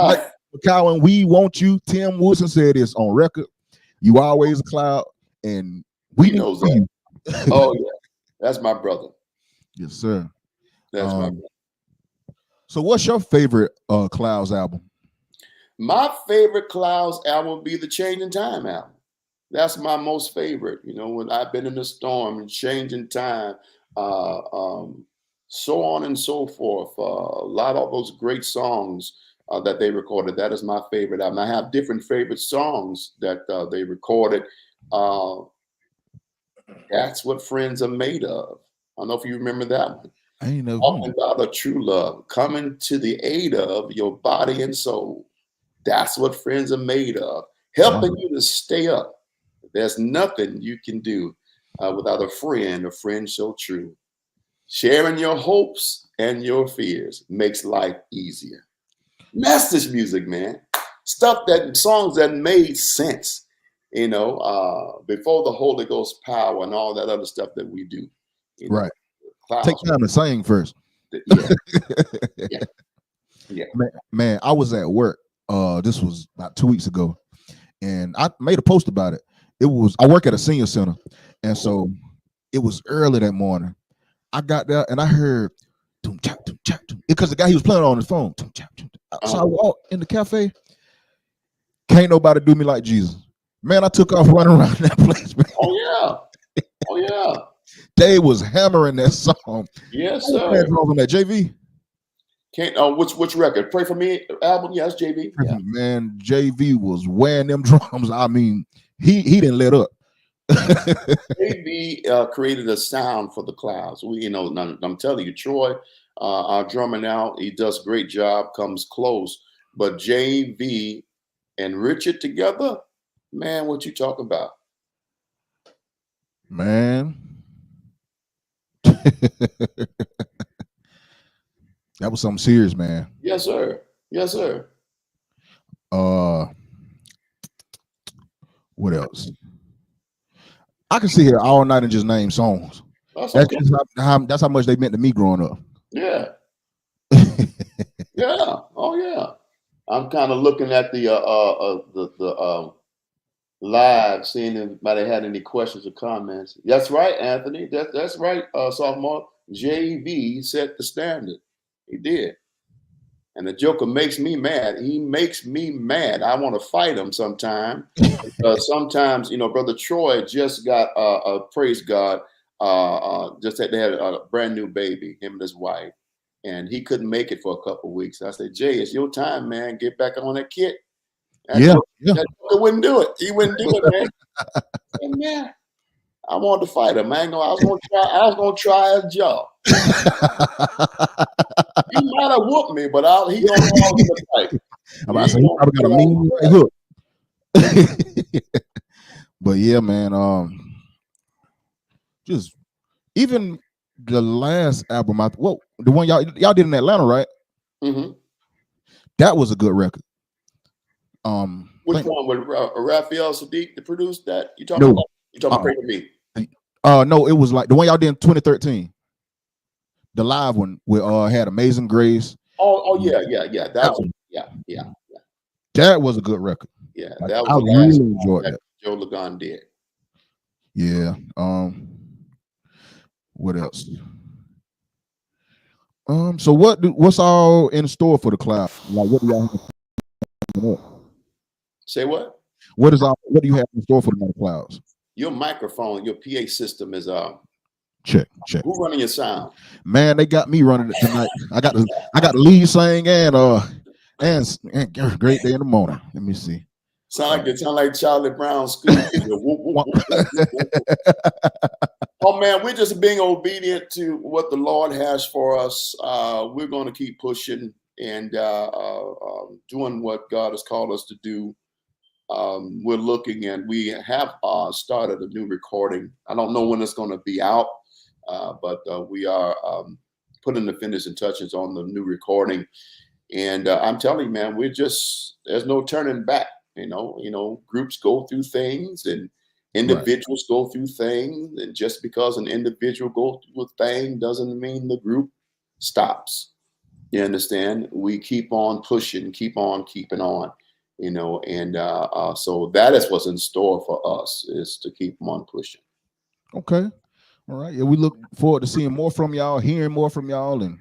Mike McCowan, we want you. Tim Woodson said it's on record. You always a cloud, and we know that. You. Oh yeah, that's my brother. Yes, sir. That's my brother. So, what's your favorite Clouds album? My favorite Clouds album would be the Changing Time album. That's my most favorite. When I've been in the storm and Changing Time, so on and so forth. A lot of those great songs that they recorded. That is my favorite album. I have different favorite songs that they recorded. That's what friends are made of. I don't know if you remember that one. I ain't never. Talking about a true love, coming to the aid of your body and soul. That's what friends are made of. Helping you to stay up. There's nothing you can do without a friend so true. Sharing your hopes and your fears makes life easier. Message music, man. Songs that made sense, before the Holy Ghost power and all that other stuff that we do. Right. Take time to sing first. Yeah. Yeah. Man, I was at work This was about 2 weeks ago, and I made a post about it. I work at a senior center, and so it was early that morning. I got there and I heard because the guy he was playing on his phone. So I walked in the cafe. Can't nobody do me like Jesus. Man, I took off running around that place. Man. Oh yeah. They was hammering that song. Yes, sir. On that JV. Can't which record? Pray for Me album? Yes, JV. Yeah. Man, JV was wearing them drums. I mean, he didn't let up. JV created a sound for the Clouds. I'm telling you, Troy, our drummer now, he does a great job, comes close. But JV and Richard together, man, what you talking about? Man. That was something serious, man. Yes, sir. Yes, sir. What else? I can sit here all night and just name songs. That's how much they meant to me growing up. Yeah. Yeah. Oh yeah. I'm kind of looking at the live, seeing if anybody had any questions or comments. That's right, Anthony. That's right, sophomore. JV set the standard. He did. And the Joker makes me mad. He makes me mad. I want to fight him sometime. Sometimes, Brother Troy just got, praise God, just had a brand new baby, him and his wife. And he couldn't make it for a couple of weeks. I said, Jay, it's your time, man. Get back on that kit. That Joker wouldn't do it. He wouldn't do it, man. And man, I wanted to fight him. I was gonna try his jaw. He might have whooped me, but he don't know how to fight. He probably got a mean hook. But yeah, man. Just even the last album, the one y'all did in Atlanta, right? Mm-hmm. That was a good record. Which one with Raphael Sadiq that produced that? You talking about? You talking about Pray for Me? No, it was like the one y'all did in 2013. The live one with had Amazing Grace. Oh yeah. Yeah. That was a good record. Yeah, like, that was I really enjoyed that. Joe Lagon did. Yeah. What else? So what's all in store for the Cloud? Like, what do y'all have? Say what? What do you have in store for the Clouds? Your microphone, your PA system is check. Who running your sound? Man, they got me running it tonight. I got the lead sing and Great Day in the Morning. Let me see. Sound like Charlie Brown's school. Oh man, we're just being obedient to what the Lord has for us. We're going to keep pushing and doing what God has called us to do. We're looking, and we have started a new recording. I don't know when it's going to be out, but we are putting the finishing touches on the new recording. And I'm telling you, man, there's no turning back. Groups go through things and individuals go through things. And just because an individual goes through a thing doesn't mean the group stops. You understand? We keep on pushing, keep on keeping on, and so that is what's in store for us, is to keep on pushing. Okay. All right. Yeah, we look forward to seeing more from y'all, hearing more from y'all, and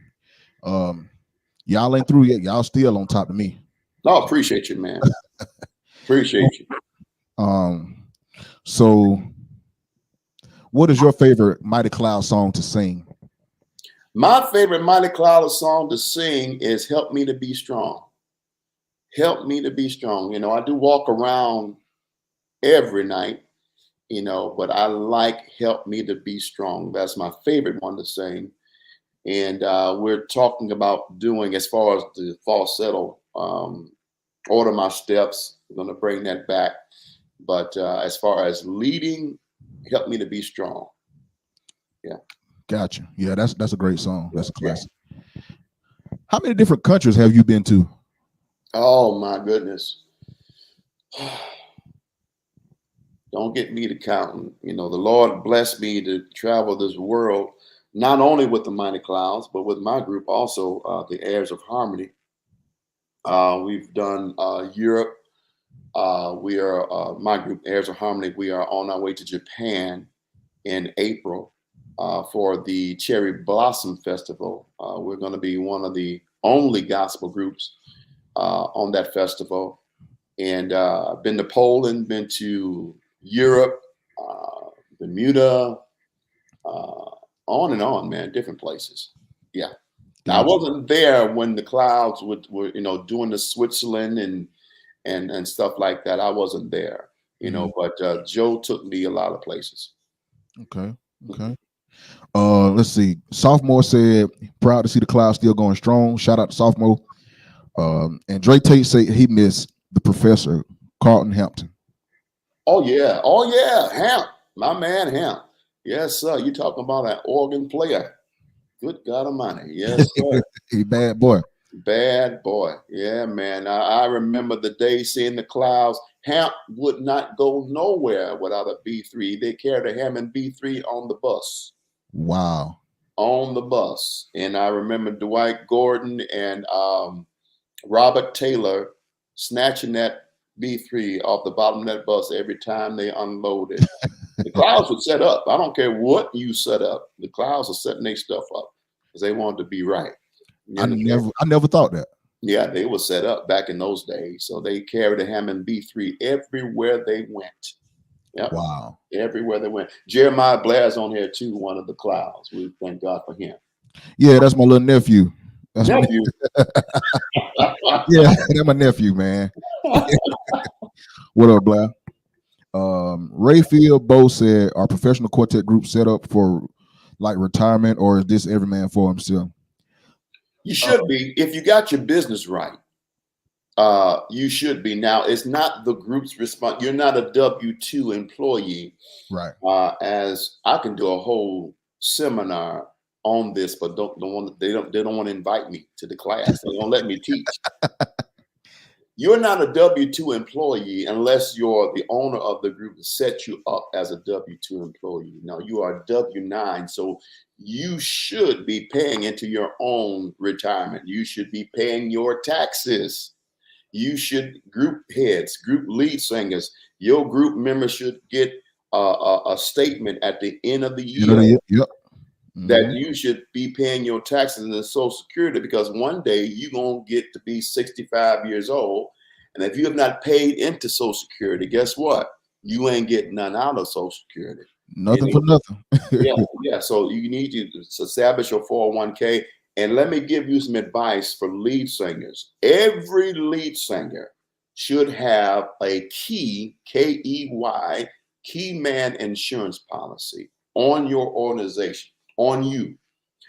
y'all ain't through yet. Y'all still on top of me. No, appreciate you, man. Appreciate you. So what is your favorite Mighty Cloud song to sing? My favorite Mighty Cloud song to sing is Help Me to Be Strong. Help me to be strong. I do walk around every night, but I like Help Me to Be Strong. That's my favorite one to sing. And we're talking about doing, as far as the falsetto, Order My Steps. We're going to bring that back. But as far as leading, Help Me to Be Strong. Yeah. Gotcha. Yeah, that's a great song. That's a classic. Yeah. How many different countries have you been to? Oh, my goodness. Don't get me to counting. The Lord blessed me to travel this world, not only with the Mighty Clouds, but with my group also, the Heirs of Harmony. We've done Europe. We are my group, Airs of Harmony. We are on our way to Japan in April for the Cherry Blossom Festival. We're going to be one of the only gospel groups on that festival. And been to Poland, been to Europe, Bermuda, on and on, man, different places. Yeah. Now, I wasn't there when the Clouds were doing the Switzerland and stuff like that. I wasn't there, but Joe took me a lot of places. Okay. Let's see. Sophomore said, proud to see the Clouds still going strong. Shout out to Sophomore. And Dre Tate said he missed the professor, Carlton Hampton. Oh yeah, Hamp, my man Hamp. Yes, sir. You talking about an organ player? Good God Almighty. Yes, sir. He bad boy. Bad boy. Yeah, man. I remember the day seeing the Clouds. Hamp would not go nowhere without a B3. They carried a Hammond B3 on the bus. Wow. On the bus. And I remember Dwight Gordon and Robert Taylor snatching that B3 off the bottom of that bus every time they unloaded. The Clouds would set up. I don't care what you set up. The Clouds are setting their stuff up because they wanted to be right. I never thought that. Yeah, they were set up back in those days. So they carried a Hammond B3 everywhere they went. Yep. Wow. Everywhere they went. Jeremiah Blair's on here too, one of the Clouds. We thank God for him. Yeah, that's my little nephew. That's nephew. Yeah, that's my nephew, man. What up, Blair? Rayfield Bo said, "Are professional quartet groups set up for like retirement, or is this every man for himself?" You should be. If you got your business right, you should be. Now, it's not the group's response. You're not a W-2 employee. Right. As I can do a whole seminar on this, but they don't want to invite me to the class. They don't let me teach. You're not a W-2 employee unless you're the owner of the group that set you up as a W-2 employee. Now, you are W-9, so you should be paying into your own retirement. You should be paying your taxes. You should, group heads, group lead singers, your group members should get a statement at the end of the year. Yep. That you should be paying your taxes and the Social Security, because one day you're going to get to be 65 years old. And if you have not paid into Social Security, guess what? You ain't getting none out of Social Security. Nothing for nothing. Yeah. So you need to establish your 401k. And let me give you some advice for lead singers. Every lead singer should have a key, K-E-Y, key man insurance policy on your organization. On you.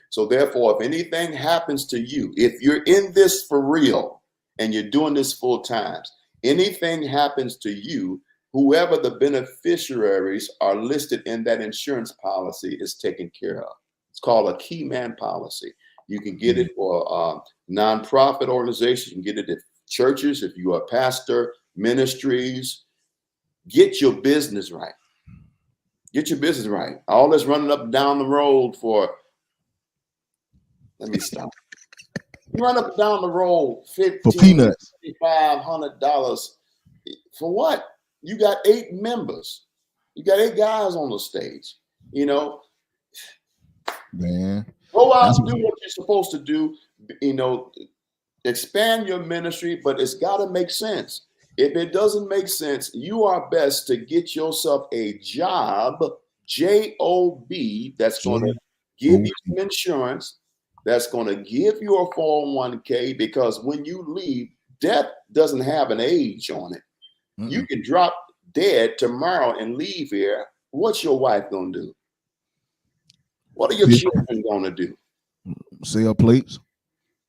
So therefore, if anything happens to you, if you're in this for real and you're doing this full time, anything happens to you, whoever the beneficiaries are listed in that insurance policy is taken care of. It's called a key man policy. You can get it for nonprofit organizations. You can get it at churches. If you are a pastor, ministries, get your business right. Get your business right. All this running up and down the road for, let me stop. You run up and down the road $1,500, $500 for what? You got 8 members. You got 8 guys on the stage. Man. Go out and do what you're supposed to do. Expand your ministry, but it's got to make sense. If it doesn't make sense, you are best to get yourself a job, J-O-B, that's going to give you some insurance, that's going to give you a 401k, because when you leave, death doesn't have an age on it. You can drop dead tomorrow and leave here. What's your wife going to do? What are your children going to do? Sell plates.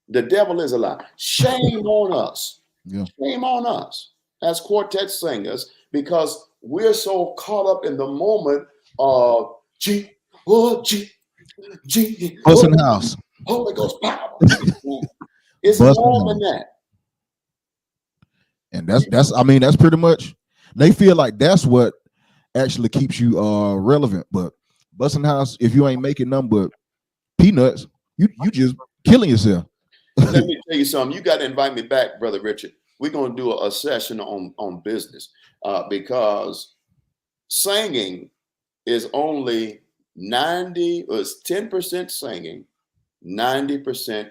The devil is a lie. Shame on us. Yeah. Shame on us as quartet singers, because we're so caught up in the moment of G, Woodson house. Holy Ghost power. It's more than that. And that's pretty much, they feel like that's what actually keeps you relevant. But busting house, if you ain't making nothing but peanuts, you just killing yourself. Let me tell you something. You got to invite me back, Brother Richard. We're going to do a session on business because singing is only 90 or it's 10% singing, 90%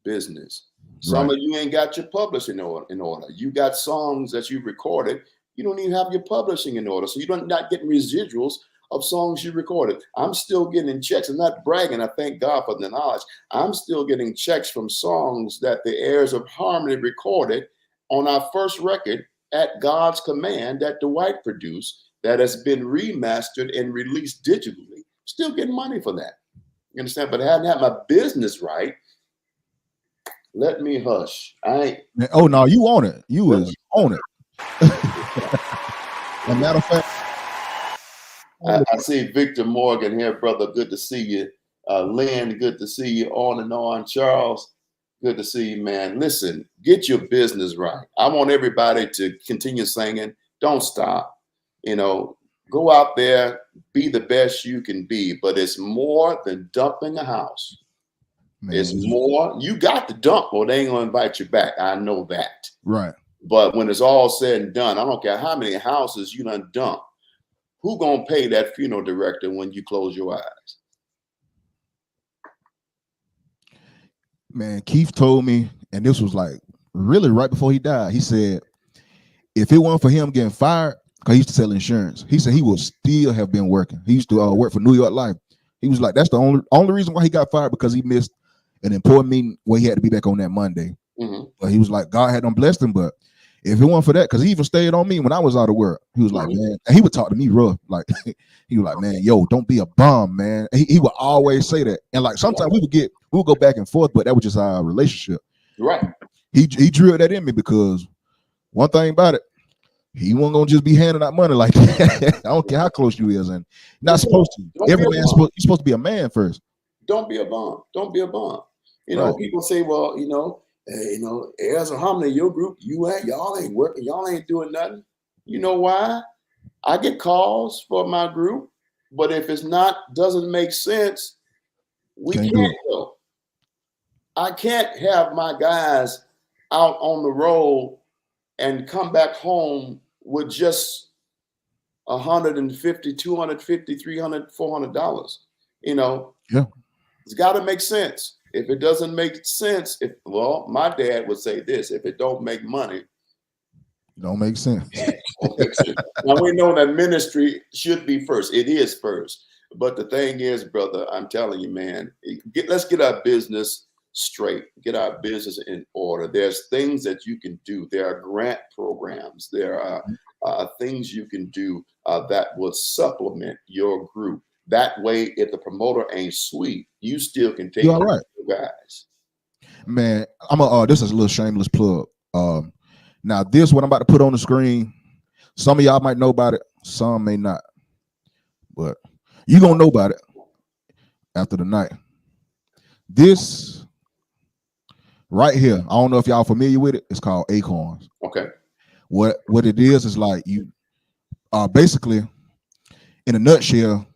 business. Some Right. of you ain't got your publishing in order. You got songs that you recorded. You don't even have your publishing in order. So you're not getting residuals of songs you recorded. I'm still getting checks. I'm not bragging. I thank God for the knowledge. I'm still getting checks from songs that the heirs of harmony recorded on our first record at God's command that Dwight produced that has been remastered and released digitally. Still getting money for that. You understand? But I hadn't had my business right. Let me hush. Oh no, you on it. You Let was on it. As a matter of fact, I see Victor Morgan here, brother. Good to see you. Lynn, good to see you. On and on. Charles, good to see you, man. Listen, get your business right. I want everybody to continue singing. Don't stop. You know, go out there, be the best you can be. But it's more than dumping a house. man, It's more. You got to dump, or they ain't gonna invite you back. I know that. right. But when it's all said and done, I don't care how many houses you done dump. Who gonna pay that funeral director when you close your eyes? Man, Keith told me, and this was like really right before he died. He said, if it weren't for him getting fired, because he used to sell insurance, he said he would still have been working. He used to work for New York Life. He was like, that's the only reason why he got fired, because he missed an important meeting where he had to be back on that Monday. Mm-hmm. But he was like, God had done blessed him. But if it weren't for that, because he even stayed on me when I was out of work, he was like, man, and he would talk to me rough. Like, he was like, man, yo, don't be a bum, man. He would always say that. And like sometimes we would go back and forth, but that was just our relationship. Right. He drilled that in me, because one thing about it, he wasn't gonna just be handing out money like that. I don't care how close you is, and not supposed to. Every man you're supposed to be a man first. Don't be a bum. Don't be a bum. You know, Right. people say, well, heirs of harmony, your group, y'all ain't working, y'all ain't doing nothing. You know why? I get calls for my group, but if doesn't make sense, we Can't do can't it. go. I can't have my guys out on the road and come back home with just 150, 250, 300, $400. You know, Yeah. it's got to make sense. If it doesn't make sense, my dad would say this: if it don't make money, Don't make sense. now we know that ministry should be first. It is first. But the thing is, brother, I'm telling you, man, let's get our business straight, get our business in order. There's things that you can do. There are grant programs. There are things you can do that will supplement your group. That way, if the promoter ain't sweet, you still can take You all right, your guys. man. This is a little shameless plug. Now this what I'm about to put on the screen. Some of y'all might know about it, some may not, but you gonna know about it after the night. This right here, I don't know if y'all familiar with it. It's called Acorns. Okay. What it is like you basically, in a nutshell,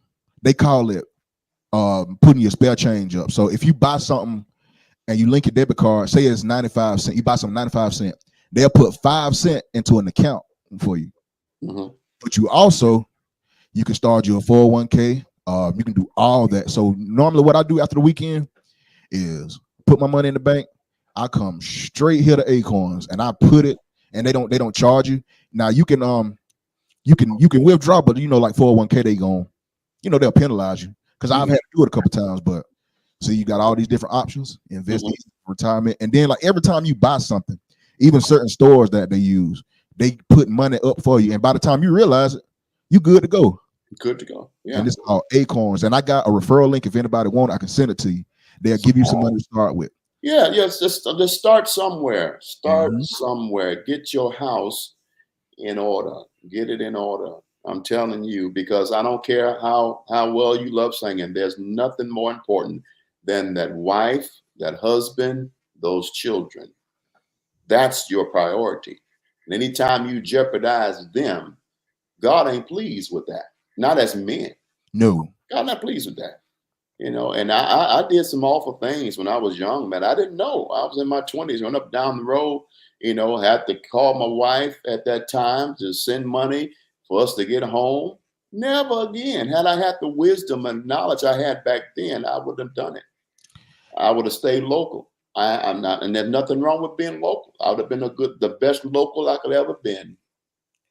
they call it putting your spare change up. So if you buy something and you link your debit card, say it's 95 cents, you buy some 95 cents, they'll put 5 cents into an account for you. Mm-hmm. But you can start your 401k. You can do all that. So normally what I do after the weekend is put my money in the bank. I come straight here to Acorns and I put it, and they don't charge you. Now you can withdraw, but like 401k, they'll penalize you, because I've had to do it a couple times. But see, you got all these different options: investing, retirement, and then like every time you buy something, even certain stores that they use, they put money up for you, and by the time you realize it, you good to go. Good to go. Yeah. And it's called Acorns, and I got a referral link. If anybody want, I can send it to you. They'll give you some money to start with. Yeah, yes. Just start somewhere. Start somewhere. Get your house in order. Get it in order. I'm telling you, because I don't care how well you love singing. There's nothing more important than that wife, that husband, those children. That's your priority. And anytime you jeopardize them, God ain't pleased with that. Not as men. No. God not pleased with that. And I did some awful things when I was young, man. I didn't know. I was in my 20s, going up down the road, had to call my wife at that time to send money for us to get home. Never again. Had I had the wisdom and knowledge I had back then, I would have done it. I would have stayed local. I'm not, and there's nothing wrong with being local. I would have been the best local I could ever been.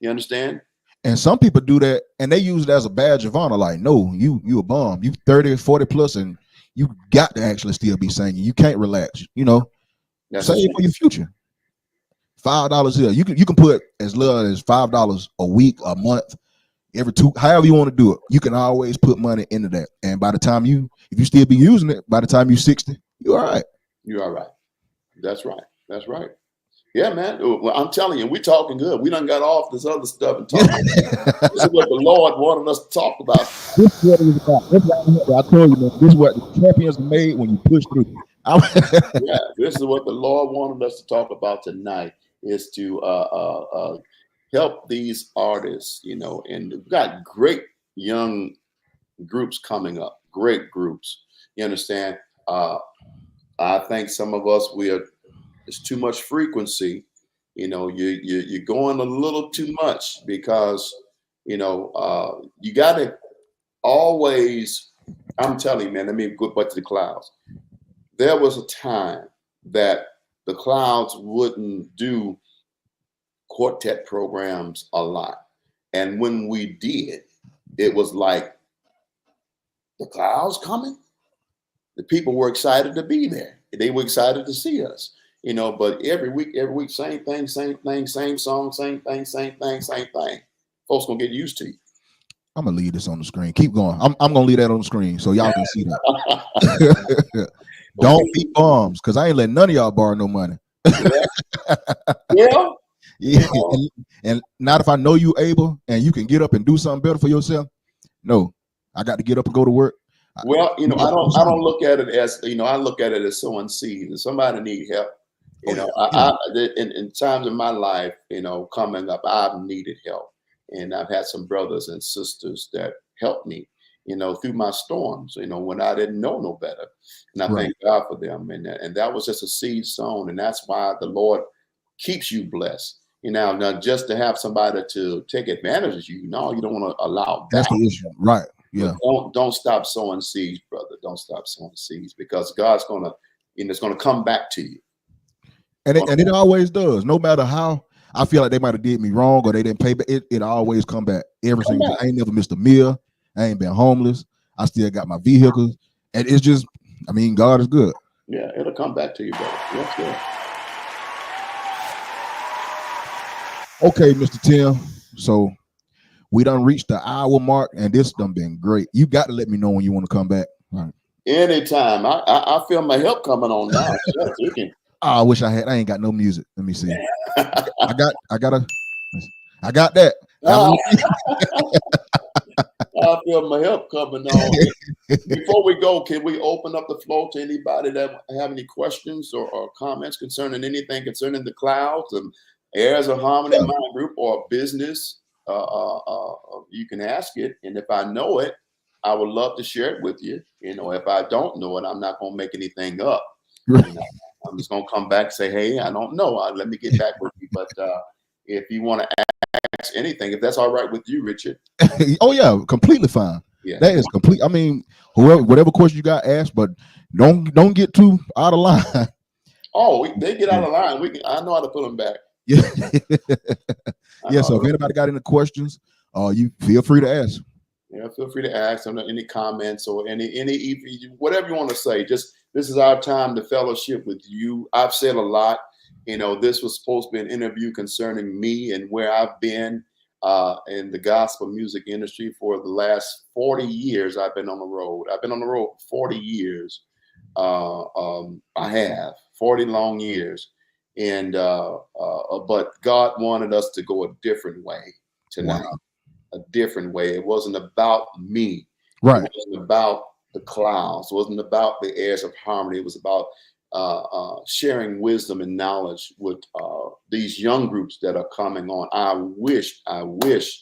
You understand? And some people do that and they use it as a badge of honor. Like, no, you a bum. You 30, 40 plus and you got to actually still be singing. You can't relax, That's save for your future. $5 here. You can put as little as $5 a week, a month, every two, however you want to do it. You can always put money into that. And by the time if you still be using it, by the time you're 60, you're all right. You're all right. That's right. That's right. Yeah, man. Well, I'm telling you, we're talking good. We done got off this other stuff and talking. This is what the Lord wanted us to talk about. This is what it was about. I told you, man, this is what the champions are made when you push through. Yeah, this is what the Lord wanted us to talk about tonight, is to help these artists, and we've got great young groups coming up, great groups. You understand? I think some of us, it's too much frequency. You're going a little too much because you got to always. I'm telling you, man. Let me go back to the clouds. There was a time that the clouds wouldn't do quartet programs a lot, and when we did, it was like the clouds coming. The people were excited to be there. They were excited to see us. But every week, same thing, same song, same thing, same thing, same thing. Folks gonna get used to you. I'm gonna leave this on the screen. Keep going. I'm gonna leave that on the screen so y'all can see that. Don't be bums, because I ain't letting none of y'all borrow no money. Yeah. Yeah. And not if I know you able and you can get up and do something better for yourself. No, I got to get up and go to work. Well, I don't look at it as, I look at it as sowing seeds. If somebody need help, in times of my life, coming up, I've needed help. And I've had some brothers and sisters that helped me, through my storms, when I didn't know no better. And I thank God for them. And that was just a seed sown. And that's why the Lord keeps you blessed. Now just to have somebody to take advantage of you, no, you don't want to allow that. That's the issue. Right. Yeah. Don't stop sowing seeds, brother. Don't stop sowing seeds, because God's it's gonna come back to you. And it always does. No matter how I feel like they might have did me wrong or they didn't pay, but it always come back. Everything. I ain't never missed a meal. I ain't been homeless. I still got my vehicles. And it's just, God is good. Yeah, it'll come back to you, brother. That's good. Okay, Mr. Tim. So we done reached the hour mark, and this done been great. You got to let me know when you want to come back. Right. Anytime. I feel my help coming on now. Yes, you can. I wish I had. I ain't got no music. Let me see. I got that. I feel my help coming on. Before we go, can we open up the floor to anybody that have any questions or comments concerning anything concerning the clouds and Heirs of Harmony Mind Group or business? You can ask it, and if I know it, I would love to share it with you. If I don't know it, I'm not going to make anything up. I'm just going to come back and say, hey, I don't know. Let me get back with you. But if you want to ask anything, if that's all right with you, Richard. Oh, yeah, completely fine. Yeah. That is complete. Whatever question you got, ask, but don't get too out of line. Oh, they get out of line. I know how to put them back. Yeah. Yeah. So if anybody got any questions, you feel free to ask. Yeah, feel free to ask them any comments or any whatever you want to say. Just this is our time to fellowship with you. I've said a lot. This was supposed to be an interview concerning me and where I've been in the gospel music industry for the last 40 years. I've been on the road. I've been on the road for 40 years. I have 40 long years. And but God wanted us to go a different way tonight. Wow. A different way. It wasn't about me. Right. It wasn't about the clouds. It wasn't about the Heirs of Harmony. It was about sharing wisdom and knowledge with these young groups that are coming on. I wish that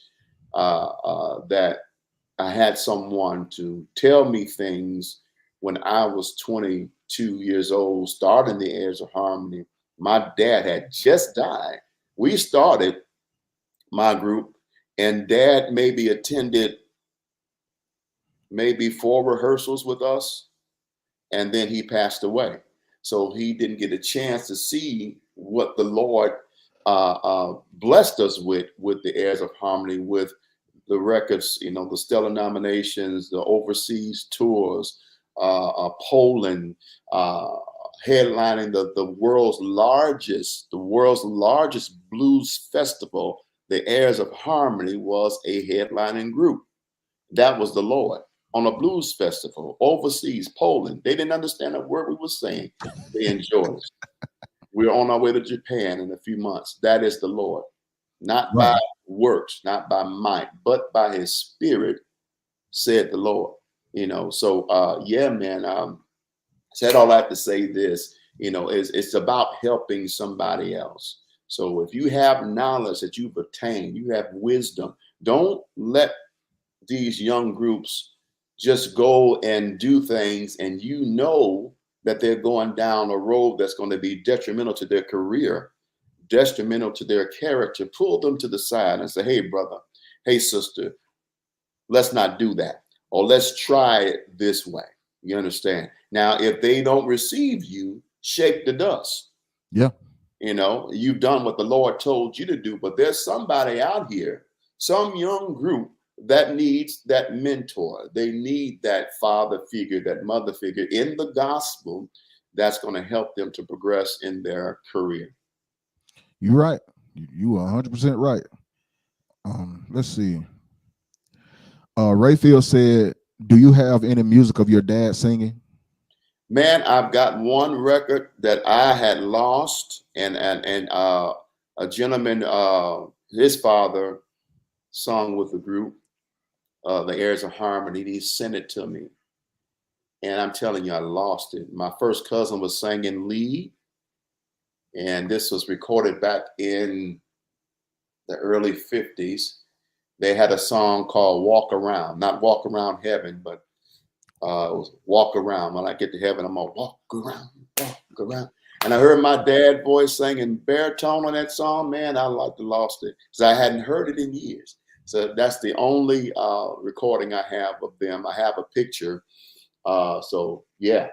I had someone to tell me things when I was 22 years old, starting the Heirs of Harmony. My dad had just died. We started my group, and Dad maybe attended maybe 4 rehearsals with us, and then he passed away. So he didn't get a chance to see what the Lord blessed us with the Heirs of Harmony, with the records, you know, the stellar nominations, the overseas tours, Poland, headlining the world's largest blues festival. The Heirs of Harmony was a headlining group. That was the Lord on a blues festival overseas, Poland. They didn't understand a word we were saying. They enjoyed us. We're on our way to Japan in a few months. That is the Lord, not by Right. works, not by might, but by His Spirit, said the Lord. You know, so yeah, man. Said all that to say this. You know, it's about helping somebody else. So if you have knowledge that you've attained, you have wisdom. Don't let these young groups just go and do things, and you know that they're going down a road that's going to be detrimental to their career, detrimental to their character. Pull them to the side and say, hey, brother, hey, sister, let's not do that. Or let's try it this way. You understand? Now, if they don't receive you, shake the dust. Yeah. You know, you've done what the Lord told you to do, but there's somebody out here, some young group that needs that mentor. They need that father figure, that mother figure in the gospel that's going to help them to progress in their career. You're right. You are 100% right. Let's see. Rayfield said, "Do you have any music of your dad singing?" Man, I've got one record that I had lost, and a gentleman, his father sung with the group, the Heirs of Harmony. He sent it to me, and I'm telling you, I lost it. My first cousin was singing lead, and this was recorded back in the early 50s. They had a song called Walk Around, not Walk Around Heaven, but it was Walk Around. When I get to heaven, I'm going to walk around, walk around. And I heard my dad voice singing baritone on that song. Man, I like to lost it because I hadn't heard it in years. So that's the only recording I have of them. I have a picture. So, yeah.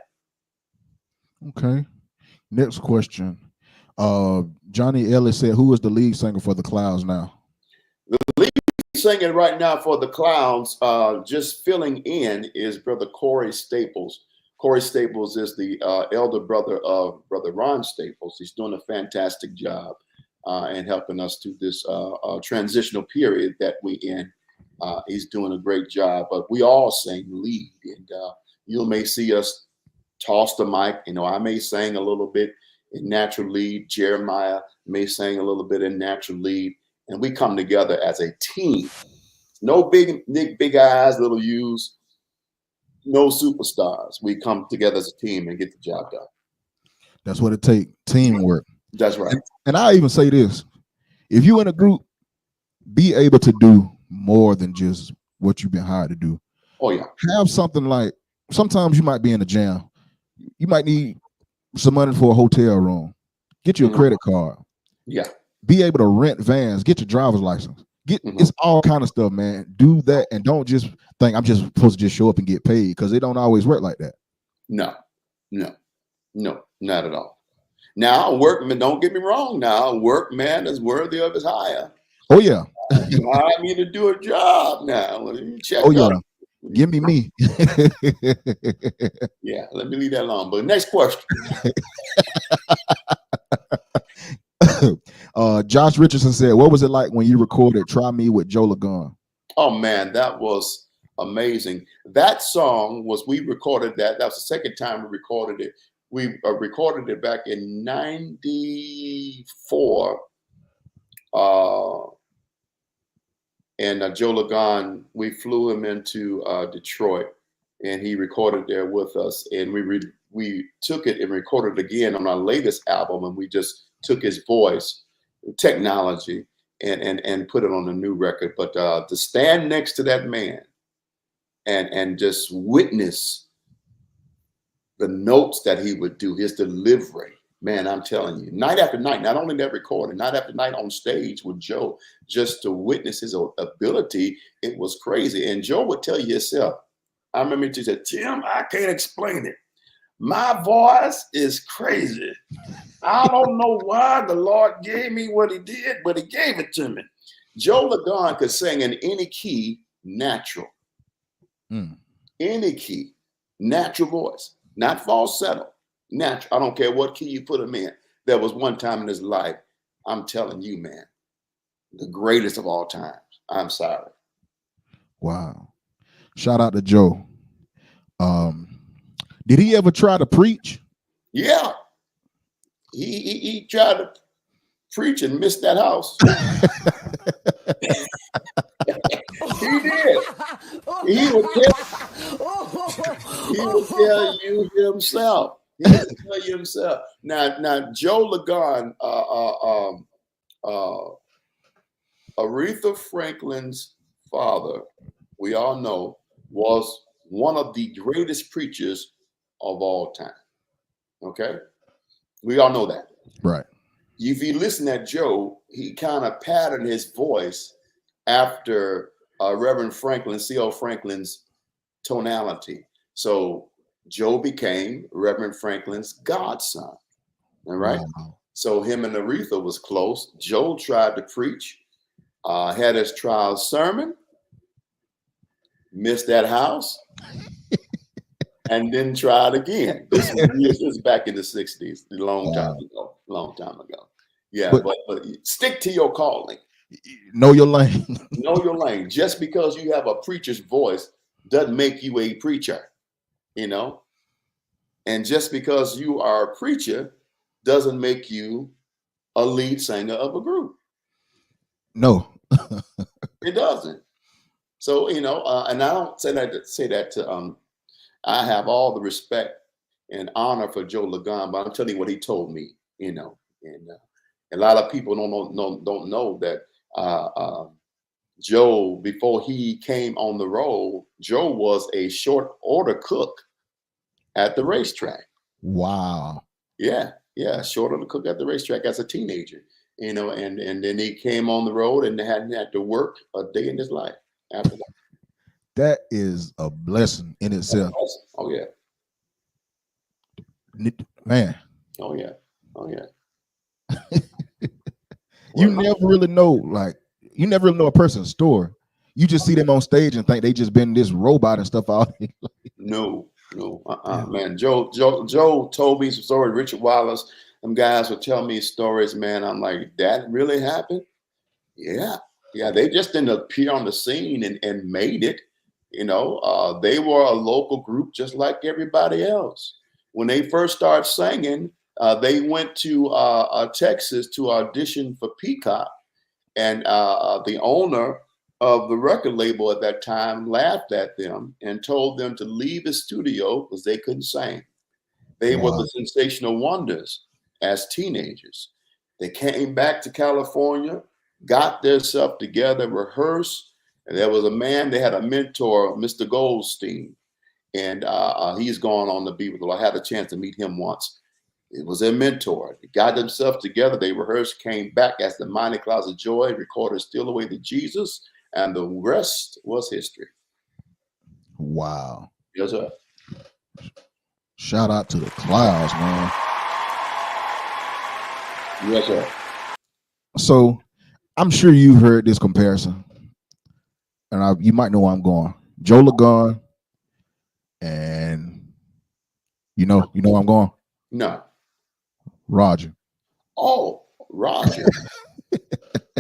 Okay. Next question. Johnny Ellis said, "Who is the lead singer for the Clouds now?" The lead singing right now for the Clowns, just filling in, is Brother Corey Staples. Corey Staples is the elder brother of Brother Ron Staples. He's doing a fantastic job and helping us through this transitional period that we in. He's doing a great job, but we all sing lead, and you may see us toss the mic. You know, I may sing a little bit in natural lead. Jeremiah may sing a little bit in natural lead, and we come together as a team. No big eyes, little U's, no superstars. We come together as a team and get the job done. That's what it takes. Teamwork. That's right. And I even say this: if you in a group, be able to do more than just what you've been hired to do. Oh yeah. Have something like, sometimes you might be in a jam. You might need some money for a hotel room. Get you a credit card. Yeah. Be able to rent vans. Get your driver's license. It's all kind of stuff, man. Do that, and don't just think I'm just supposed to just show up and get paid, because it don't always work like that. No, not at all. Now, workman, don't get me wrong. Now, workman is worthy of his hire. Oh yeah. You hire me to do a job now. Check Oh yeah. up. Give me. Yeah, let me leave that alone. But next question. Josh Richardson said, "What was it like when you recorded Try Me with Joe Lagun?" Oh man, that was amazing. That song we recorded that. That was the second time we recorded it. We recorded it back in '94. And Joe Lagun, we flew him into Detroit, and he recorded there with us. And we took it and recorded it again on our latest album, and we just took his voice, technology, and put it on a new record. But to stand next to that man and just witness the notes that he would do, his delivery. Man, I'm telling you, night after night, not only that recording, night after night on stage with Joe, just to witness his ability, it was crazy. And Joe would tell you himself, I remember he said, Tim, I can't explain it. My voice is crazy. I don't know why the Lord gave me what he did, but he gave it to me. Joe Lagon could sing in any key, natural. Any key, natural voice, not falsetto, natural. I don't care what key you put him in. There was one time in his life, I'm telling you, man, the greatest of all times. I'm sorry. Wow. Shout out to Joe. Did he ever try to preach? Yeah. He tried to preach and missed that house. He did. He would tell you himself. He would tell you himself. Now Joe Lagon, Aretha Franklin's father, we all know, was one of the greatest preachers of all time. Okay? We all know that. Right. If you listen to Joe, he kind of patterned his voice after Reverend Franklin, C.L. Franklin's tonality. So Joe became Reverend Franklin's godson. All right? Wow. So him and Aretha was close. Joe tried to preach, had his trial sermon, missed that house, and then tried again. This is back in the 60s, a long time ago. Yeah, but stick to your calling. Know your lane. Know your lane. Just because you have a preacher's voice doesn't make you a preacher, you know? And just because you are a preacher doesn't make you a lead singer of a group. No. It doesn't. So, you know, and I don't say that to I have all the respect and honor for Joe Lagon, but I'm telling you what he told me, you know, and a lot of people don't know that Joe, before he came on the road, Joe was a short order cook at the racetrack. Wow. Yeah, short order cook at the racetrack as a teenager, you know, and then he came on the road and hadn't had to work a day in his life after that. That is a blessing in itself. Oh yeah, man. Oh yeah. You never really know, you never really know a person's story. You just see them on stage and think they just been this robot and stuff out. No, man. Joe told me some stories. Richard Wallace, them guys would tell me stories, man. I'm like, that really happened? Yeah. They just didn't appear on the scene and made it. You know, they were a local group just like everybody else. When they first started singing, they went to Texas to audition for Peacock, and the owner of the record label at that time laughed at them and told them to leave the studio because they couldn't sing. They were the sensational wonders as teenagers. They came back to California, got their stuff together, rehearsed, and there was a man, they had a mentor, Mr. Goldstein, and he's gone on to be with the Lord. I had a chance to meet him once. It was their mentor. They got themselves together. They rehearsed, came back as the Mighty Clouds of Joy, recorded Still Away to Jesus, and the rest was history. Wow. Yes, sir. Shout out to the Clouds, man. Yes, sir. So I'm sure you've heard this comparison, and you might know where I'm going. Joe Lagon, and you know where I'm going? No. Roger. Oh, Roger.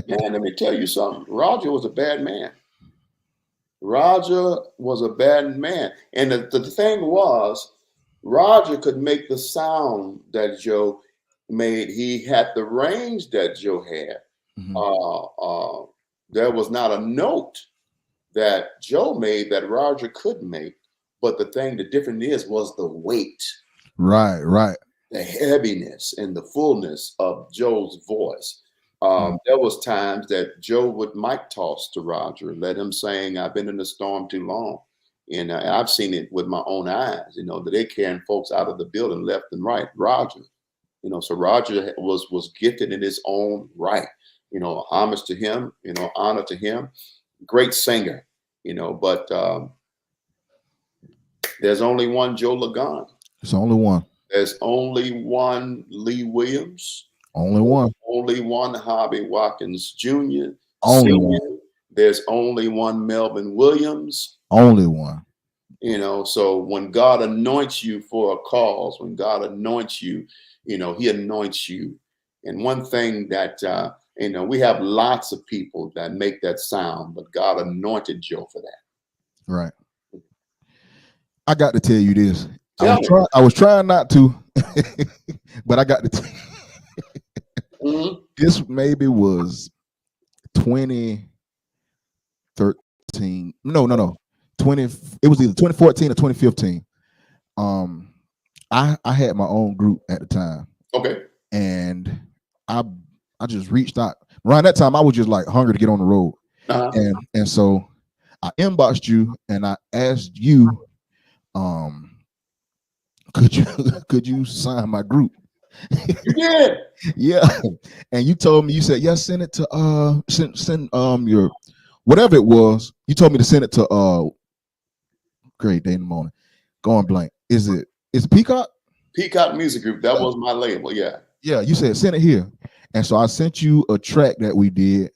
Man, let me tell you something. Roger was a bad man. And the thing was, Roger could make the sound that Joe made. He had the range that Joe had. Mm-hmm. There was not a note that Joe made that Roger couldn't make. But the difference was the weight. Right. The heaviness and the fullness of Joe's voice. There was times that Joe would mic toss to Roger, let him sing, I've been in the storm too long, And I've seen it with my own eyes, that they're carrying folks out of the building left and right. Roger, so Roger was gifted in his own right. Homage to him, honor to him. Great singer, but there's only one Joe Lagan. It's only one. There's only one Lee Williams. Only one. Only one Hobby Watkins Jr. Only Senior. one. There's only one Melvin Williams. Only one. So when God anoints you for a cause, when God anoints you, he anoints you. And one thing that, we have lots of people that make that sound, but God anointed Joe for that. Right. I got to tell you this. I was trying not to, but I got to tell you. Mm-hmm. This maybe was 2013. No. 20. It was either 2014 or 2015. I had my own group at the time. Okay. And I just reached out. Around that time, I was just like hungry to get on the road. Uh-huh. And so I inboxed you and I asked you, could you sign my group? You did. Yeah. And you told me, you said, yeah, send it to send your whatever it was. You told me to send it to Great Day in the Morning. Going blank. Is it Peacock? Peacock Music Group. That was my label. Yeah. Yeah, you said send it here. And so I sent you a track that we did,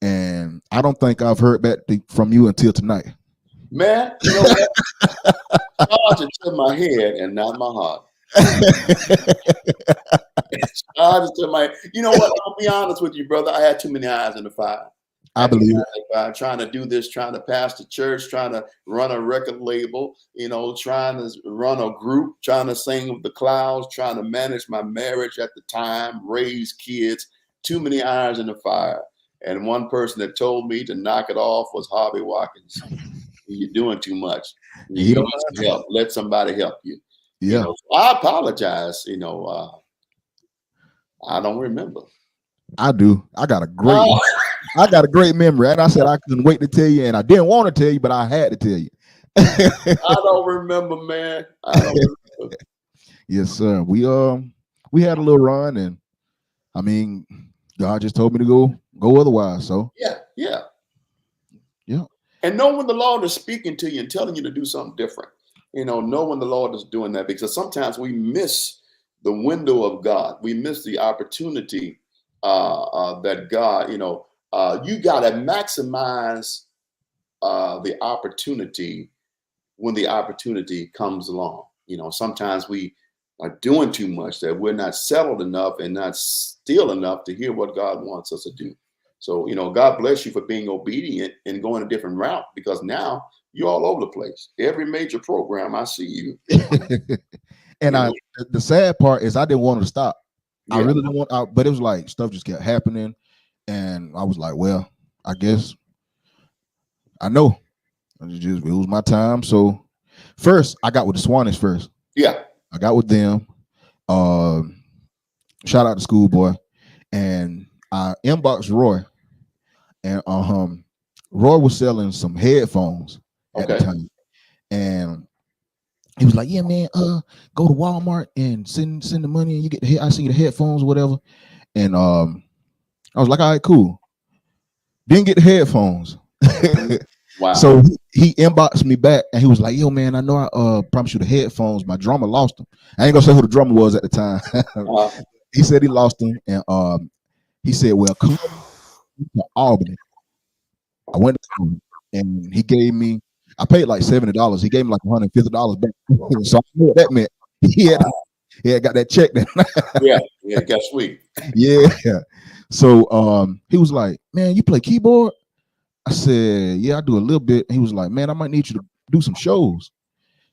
and I don't think I've heard back from you until tonight. Man, you know what? Charge it to my head and not my heart. Charge it to my. You know what? I'll be honest with you, brother. I had too many eyes in the fire. I believe it. Trying to do this, trying to pastor church, trying to run a record label, trying to run a group, trying to sing with the clouds, trying to manage my marriage at the time, raise kids. Too many irons in the fire. And one person that told me to knock it off was Hobby Watkins. You're doing too much. You need some help. Let somebody help you. Yeah. So I apologize. I don't remember. I do. I got a great memory. And I said I couldn't wait to tell you, and I didn't want to tell you, but I had to tell you. I don't remember, man. I don't remember. Yes, sir. We had a little run, and I mean, God just told me to go otherwise. So yeah. And know when the Lord is speaking to you and telling you to do something different. Know when the Lord is doing that, because sometimes we miss the window of God. We miss the opportunity that God, you got to maximize the opportunity when the opportunity comes along. Sometimes we are doing too much, that we're not settled enough and not still enough to hear what God wants us to do. So, God bless you for being obedient and going a different route, because now you're all over the place. Every major program, I see you. And the sad part is I didn't want to stop. Yeah. I really didn't want, but it was like stuff just kept happening. And I was like, well, I guess I know. It was my time. So first, I got with the Swannies first. Yeah. I got with them. Shout out to Schoolboy. And I inboxed Roy. And Roy was selling some headphones at the time. And he was like, yeah, man, go to Walmart and send the money and you get I see the headphones or whatever. And I was like, all right, cool. Didn't get the headphones. Wow. So he inboxed me back and he was like, yo, man, I know I promised you the headphones. My drummer lost them. I ain't gonna say who the drummer was at the time. He said he lost them. And he said, well, come to Albany. I went to him and he gave me, I paid like $70. He gave me like $150 back. So I knew what that meant. He had got that check then. Yeah, got sweet. Yeah. So he was like, man, you play keyboard? I said, yeah, I do a little bit. He was like, man, I might need you to do some shows.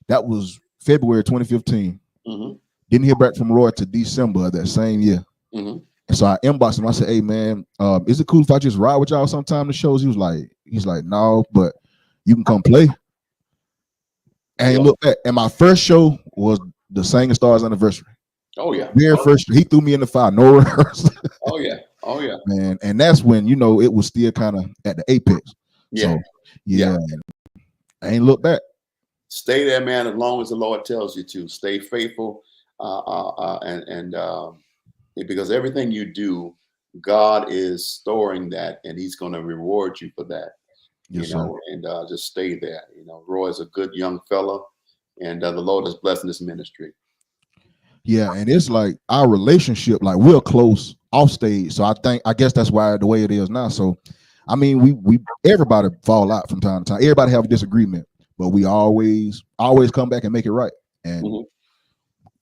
That was February 2015. Mm-hmm. Didn't hear back from Roy to December of that same year. Mm-hmm. And so I inboxed him. I said, hey, man, is it cool if I just ride with y'all sometime to shows? He's like, no, but you can come play. And look back, and my first show was the Singing Stars anniversary. Oh yeah. Very first, he threw me in the fire, no rehearsal. Oh yeah. Man, and that's when it was still kind of at the apex. Yeah. So yeah. I ain't looked back. Stay there, man, as long as the Lord tells you to. Stay faithful, because everything you do, God is storing that, and He's going to reward you for that. Yes, sir. And just stay there. Roy is a good young fella, and the Lord is blessing this ministry. Yeah, and it's like our relationship, like we're close off stage. So I guess that's why the way it is now. So I mean, we everybody fall out from time to time. Everybody have a disagreement, but we always come back and make it right and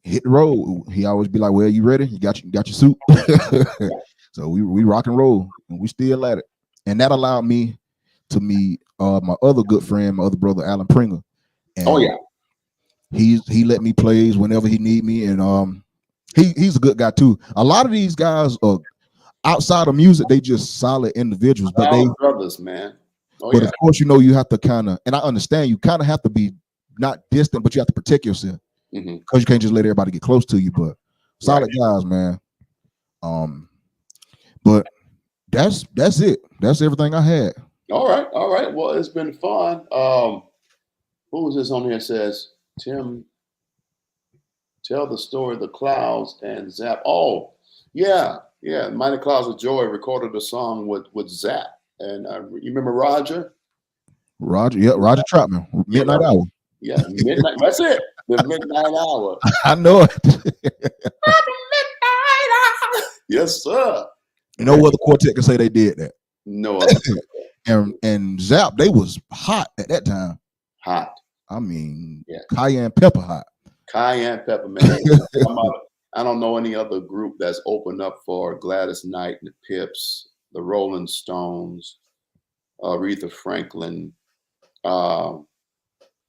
hit the road. He always be like, "Well, you ready? You got your suit." So we rock and roll, and we still at it. And that allowed me to meet my other good friend, my other brother, Alan Pringer. And he let me plays whenever he need me, and he's a good guy too. A lot of these guys are outside of music, they just solid individuals, but they brothers, man. Of course, you have to kind of, and I understand you kind of have to be not distant, but you have to protect yourself because you can't just let everybody get close to you. But solid guys, man. But that's it. That's everything I had. All right. Well, it's been fun. Who was this on here? Says Tim, tell the story of the clouds and Zap. Oh, yeah. Mighty Clouds of Joy recorded a song with Zap. And you remember Roger? Roger Troutman, Midnight Hour. Yeah, midnight. That's it. The Midnight Hour. I know it. Midnight Hour. Yes, sir. No other quartet can say they did that. No other. and Zap, they was hot at that time. Hot. I mean, cayenne pepper hot. Cayenne pepper, man. I don't know any other group that's opened up for Gladys Knight and the Pips, the Rolling Stones, Aretha Franklin, on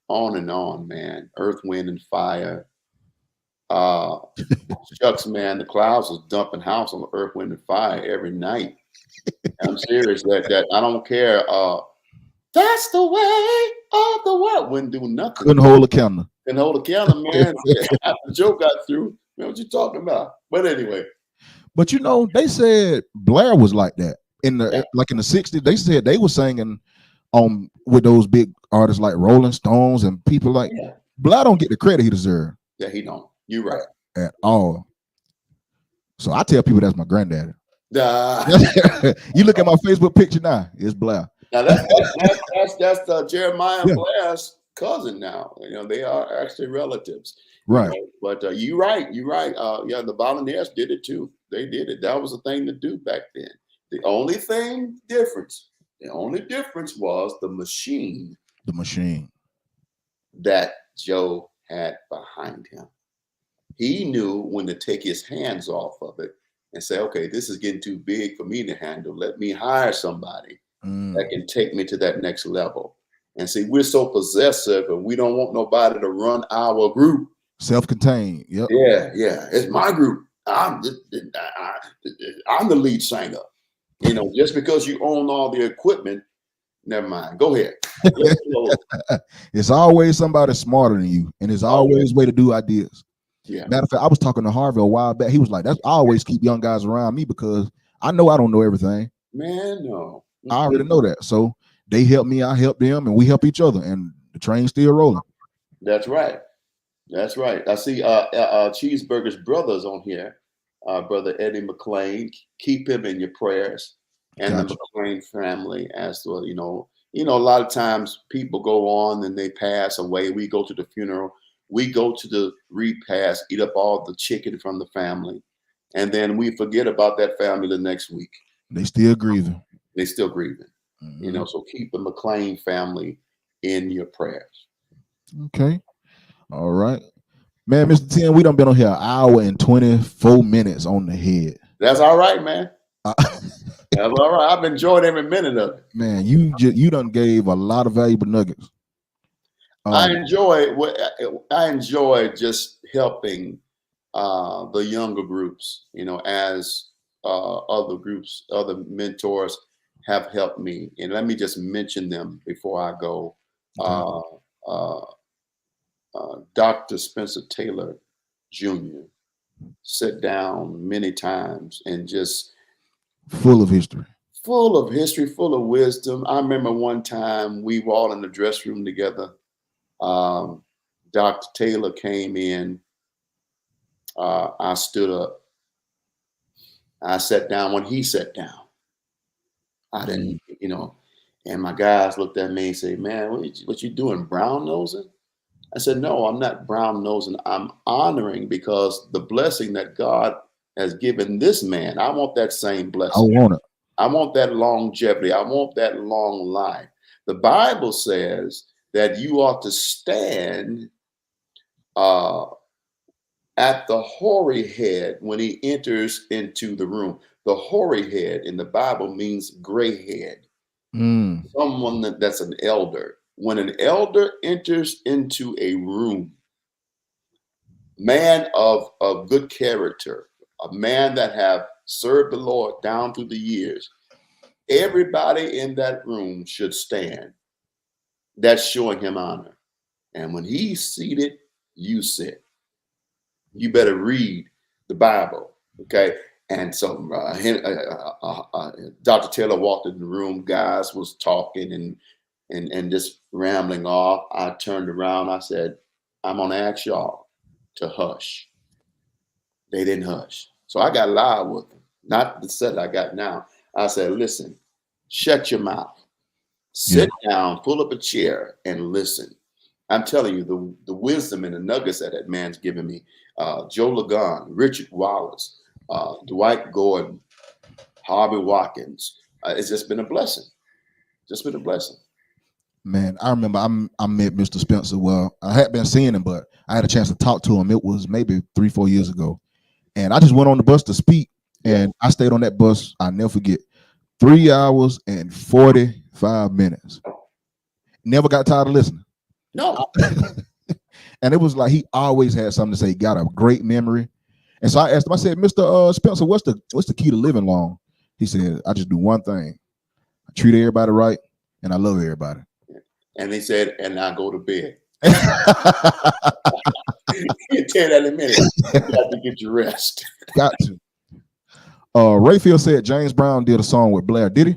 and on, man. Earth, Wind, and Fire. Shucks, man, the Clouds was dumping house on Earth, Wind, and Fire every night. I'm serious. That I don't care. That's the way of the world. Wouldn't do nothing. Couldn't hold a candle. Couldn't hold a candle, man. After the joke got through, man, what you talking about? But anyway. But they said Blair was like that in the in the 60s. They said they were singing with those big artists like Rolling Stones and people like Blair don't get the credit he deserves. Yeah, he don't. You're right. At all. So I tell people that's my granddaddy. You look at my Facebook picture now, it's Blair. Now that's Jeremiah Blair's cousin now. They are actually relatives. Right. But you're right. The Volunteers did it too. They did it. That was a thing to do back then. The only difference was the machine. The machine that Joe had behind him. He knew when to take his hands off of it and say, okay, this is getting too big for me to handle. Let me hire somebody that can take me to that next level. And see, we're so possessive and we don't want nobody to run our group. Self-contained. Yep. Yeah. It's my group. I'm the lead singer. Just because you own all the equipment, never mind. Go ahead. It's always somebody smarter than you, and it's always a way to do ideas. Yeah. Matter of fact, I was talking to Harvey a while back. He was like, I always keep young guys around me because I know I don't know everything. Man, no. I already know that. So they help me, I help them, and we help each other, and the train's still rolling. That's right. I see Cheeseburger's brothers on here. Brother Eddie McLean. Keep him in your prayers. And the McLean family as well. A lot of times people go on and they pass away. We go to the funeral. We go to the repast, eat up all the chicken from the family. And then we forget about that family the next week. They still grieving. Mm-hmm. So keep the McLean family in your prayers. Okay. All right. Man, Mr. 10, we done been on here an hour and 24 minutes on the head. That's all right, man. That's all right. I've enjoyed every minute of it. Man, you done gave a lot of valuable nuggets. I enjoy just helping the younger groups, as other groups, other mentors have helped me. And let me just mention them before I go. Dr. Spencer Taylor Jr. sit down many times and just full of history, full of wisdom. I remember one time we were all in the dress room together. Dr. Taylor came in. I stood up. I sat down when he sat down. I didn't, and my guys looked at me and said, man, what you doing, brown nosing? I said, no, I'm not brown nosing. I'm honoring, because the blessing that God has given this man, I want that same blessing. I want it. I want that longevity. I want that long life. The Bible says that you ought to stand at the hoary head when he enters into the room. The hoary head in the Bible means gray head. Someone that's an elder. When an elder enters into a room, man of good character, a man that have served the Lord down through the years, everybody in that room should stand. That's showing him honor. And when he's seated, you sit. You better read the Bible, okay? And so Dr. Taylor walked in the room. Guys was talking and just rambling off. I turned around. I said, I'm going to ask y'all to hush. They didn't hush. So I got loud with them. Not the set I got now. I said, listen, shut your mouth. Sit down, pull up a chair, and listen. I'm telling you, the wisdom and the nuggets that man's given me. Joe Lagan, Richard Wallace, Dwight Gordon, Harvey Watkins. It's just been a blessing. Just been a blessing. Man, I remember I met Mr. Spencer. Well, I had been seeing him, but I had a chance to talk to him. It was maybe 3-4 years ago. And I just went on the bus to speak. And I stayed on that bus. I'll never forget. 3 hours and 45 minutes. Never got tired of listening. No. And it was like he always had something to say. Got a great memory. And so I asked him, I said, Mr. Spencer, what's the key to living long? He said, I just do one thing. I treat everybody right, and I love everybody. And he said, and I go to bed. You tell that in a minute. You got to get your rest. Got to. Rayfield said James Brown did a song with Blair. Did he?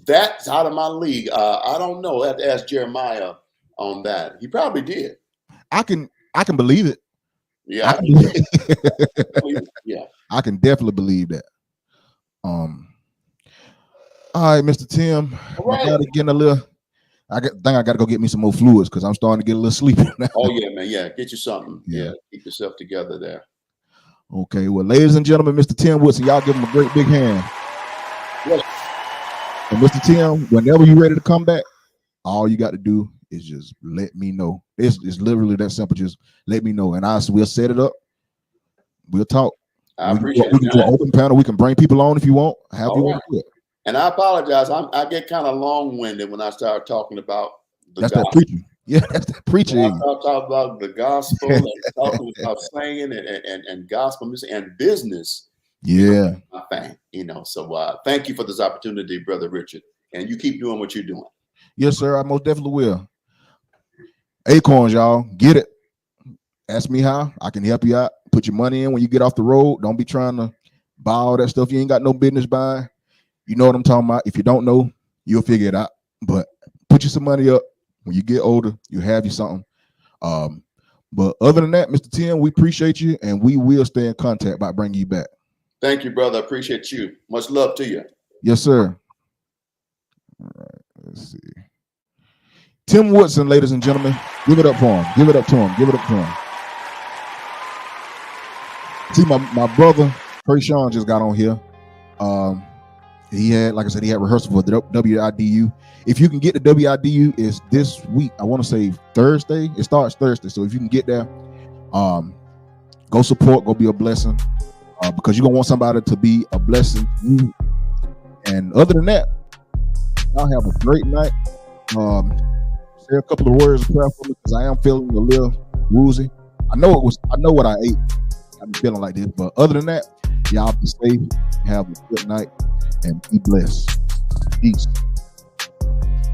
That's out of my league. I don't know. I have to ask Jeremiah on that. He probably did. I can believe it. Yeah, I can definitely believe that. All right, Mr. Tim. Right. I gotta get a little. I gotta go get me some more fluids because I'm starting to get a little sleepy now. Oh yeah, man. Yeah, get you something. Yeah, keep yourself together there. Okay, well, ladies and gentlemen, Mr. Tim Woodson, y'all give him a great big hand. Yes. And Mr. Tim, whenever you're ready to come back, all you got to do is just let me know. It's literally that simple. Just let me know, and we'll set it up. We'll talk. I appreciate it. We can do an open panel. We can bring people on if you want. Have you want to do it. And I apologize. I get kind of long-winded when I start talking about the that's gospel. That preaching. Yeah, that's that preaching. I talk about the gospel and talking about singing and gospel music and business. Yeah. My thing, So thank you for this opportunity, Brother Richard. And you keep doing what you're doing. Yes, sir. I most definitely will. Acorns, y'all. Get it. Ask me how. I can help you out. Put your money in when you get off the road. Don't be trying to buy all that stuff you ain't got no business buying. You know what I'm talking about. If you don't know, you'll figure it out. But put you some money up. When you get older, you have you something. But other than that, Mr. Tim, we appreciate you, and we will stay in contact by bringing you back. Thank you, brother. I appreciate you. Much love to you. Yes, sir. All right, let's see. Tim Woodson, ladies and gentlemen, give it up for him. Give it up to him. Give it up to him. See, my brother, Trey Sean, just got on here. He had, like I said, he had rehearsal for the WIDU. If you can get the WIDU, it's this week. I want to say Thursday. It starts Thursday. So if you can get there, go support, go be a blessing, because you're going to want somebody to be a blessing to you. And other than that, y'all have a great night. Say a couple of words of prayer for me because I am feeling a little woozy. I know what I ate. I've been feeling like this. But other than that, y'all be safe, have a good night, and be blessed. Peace.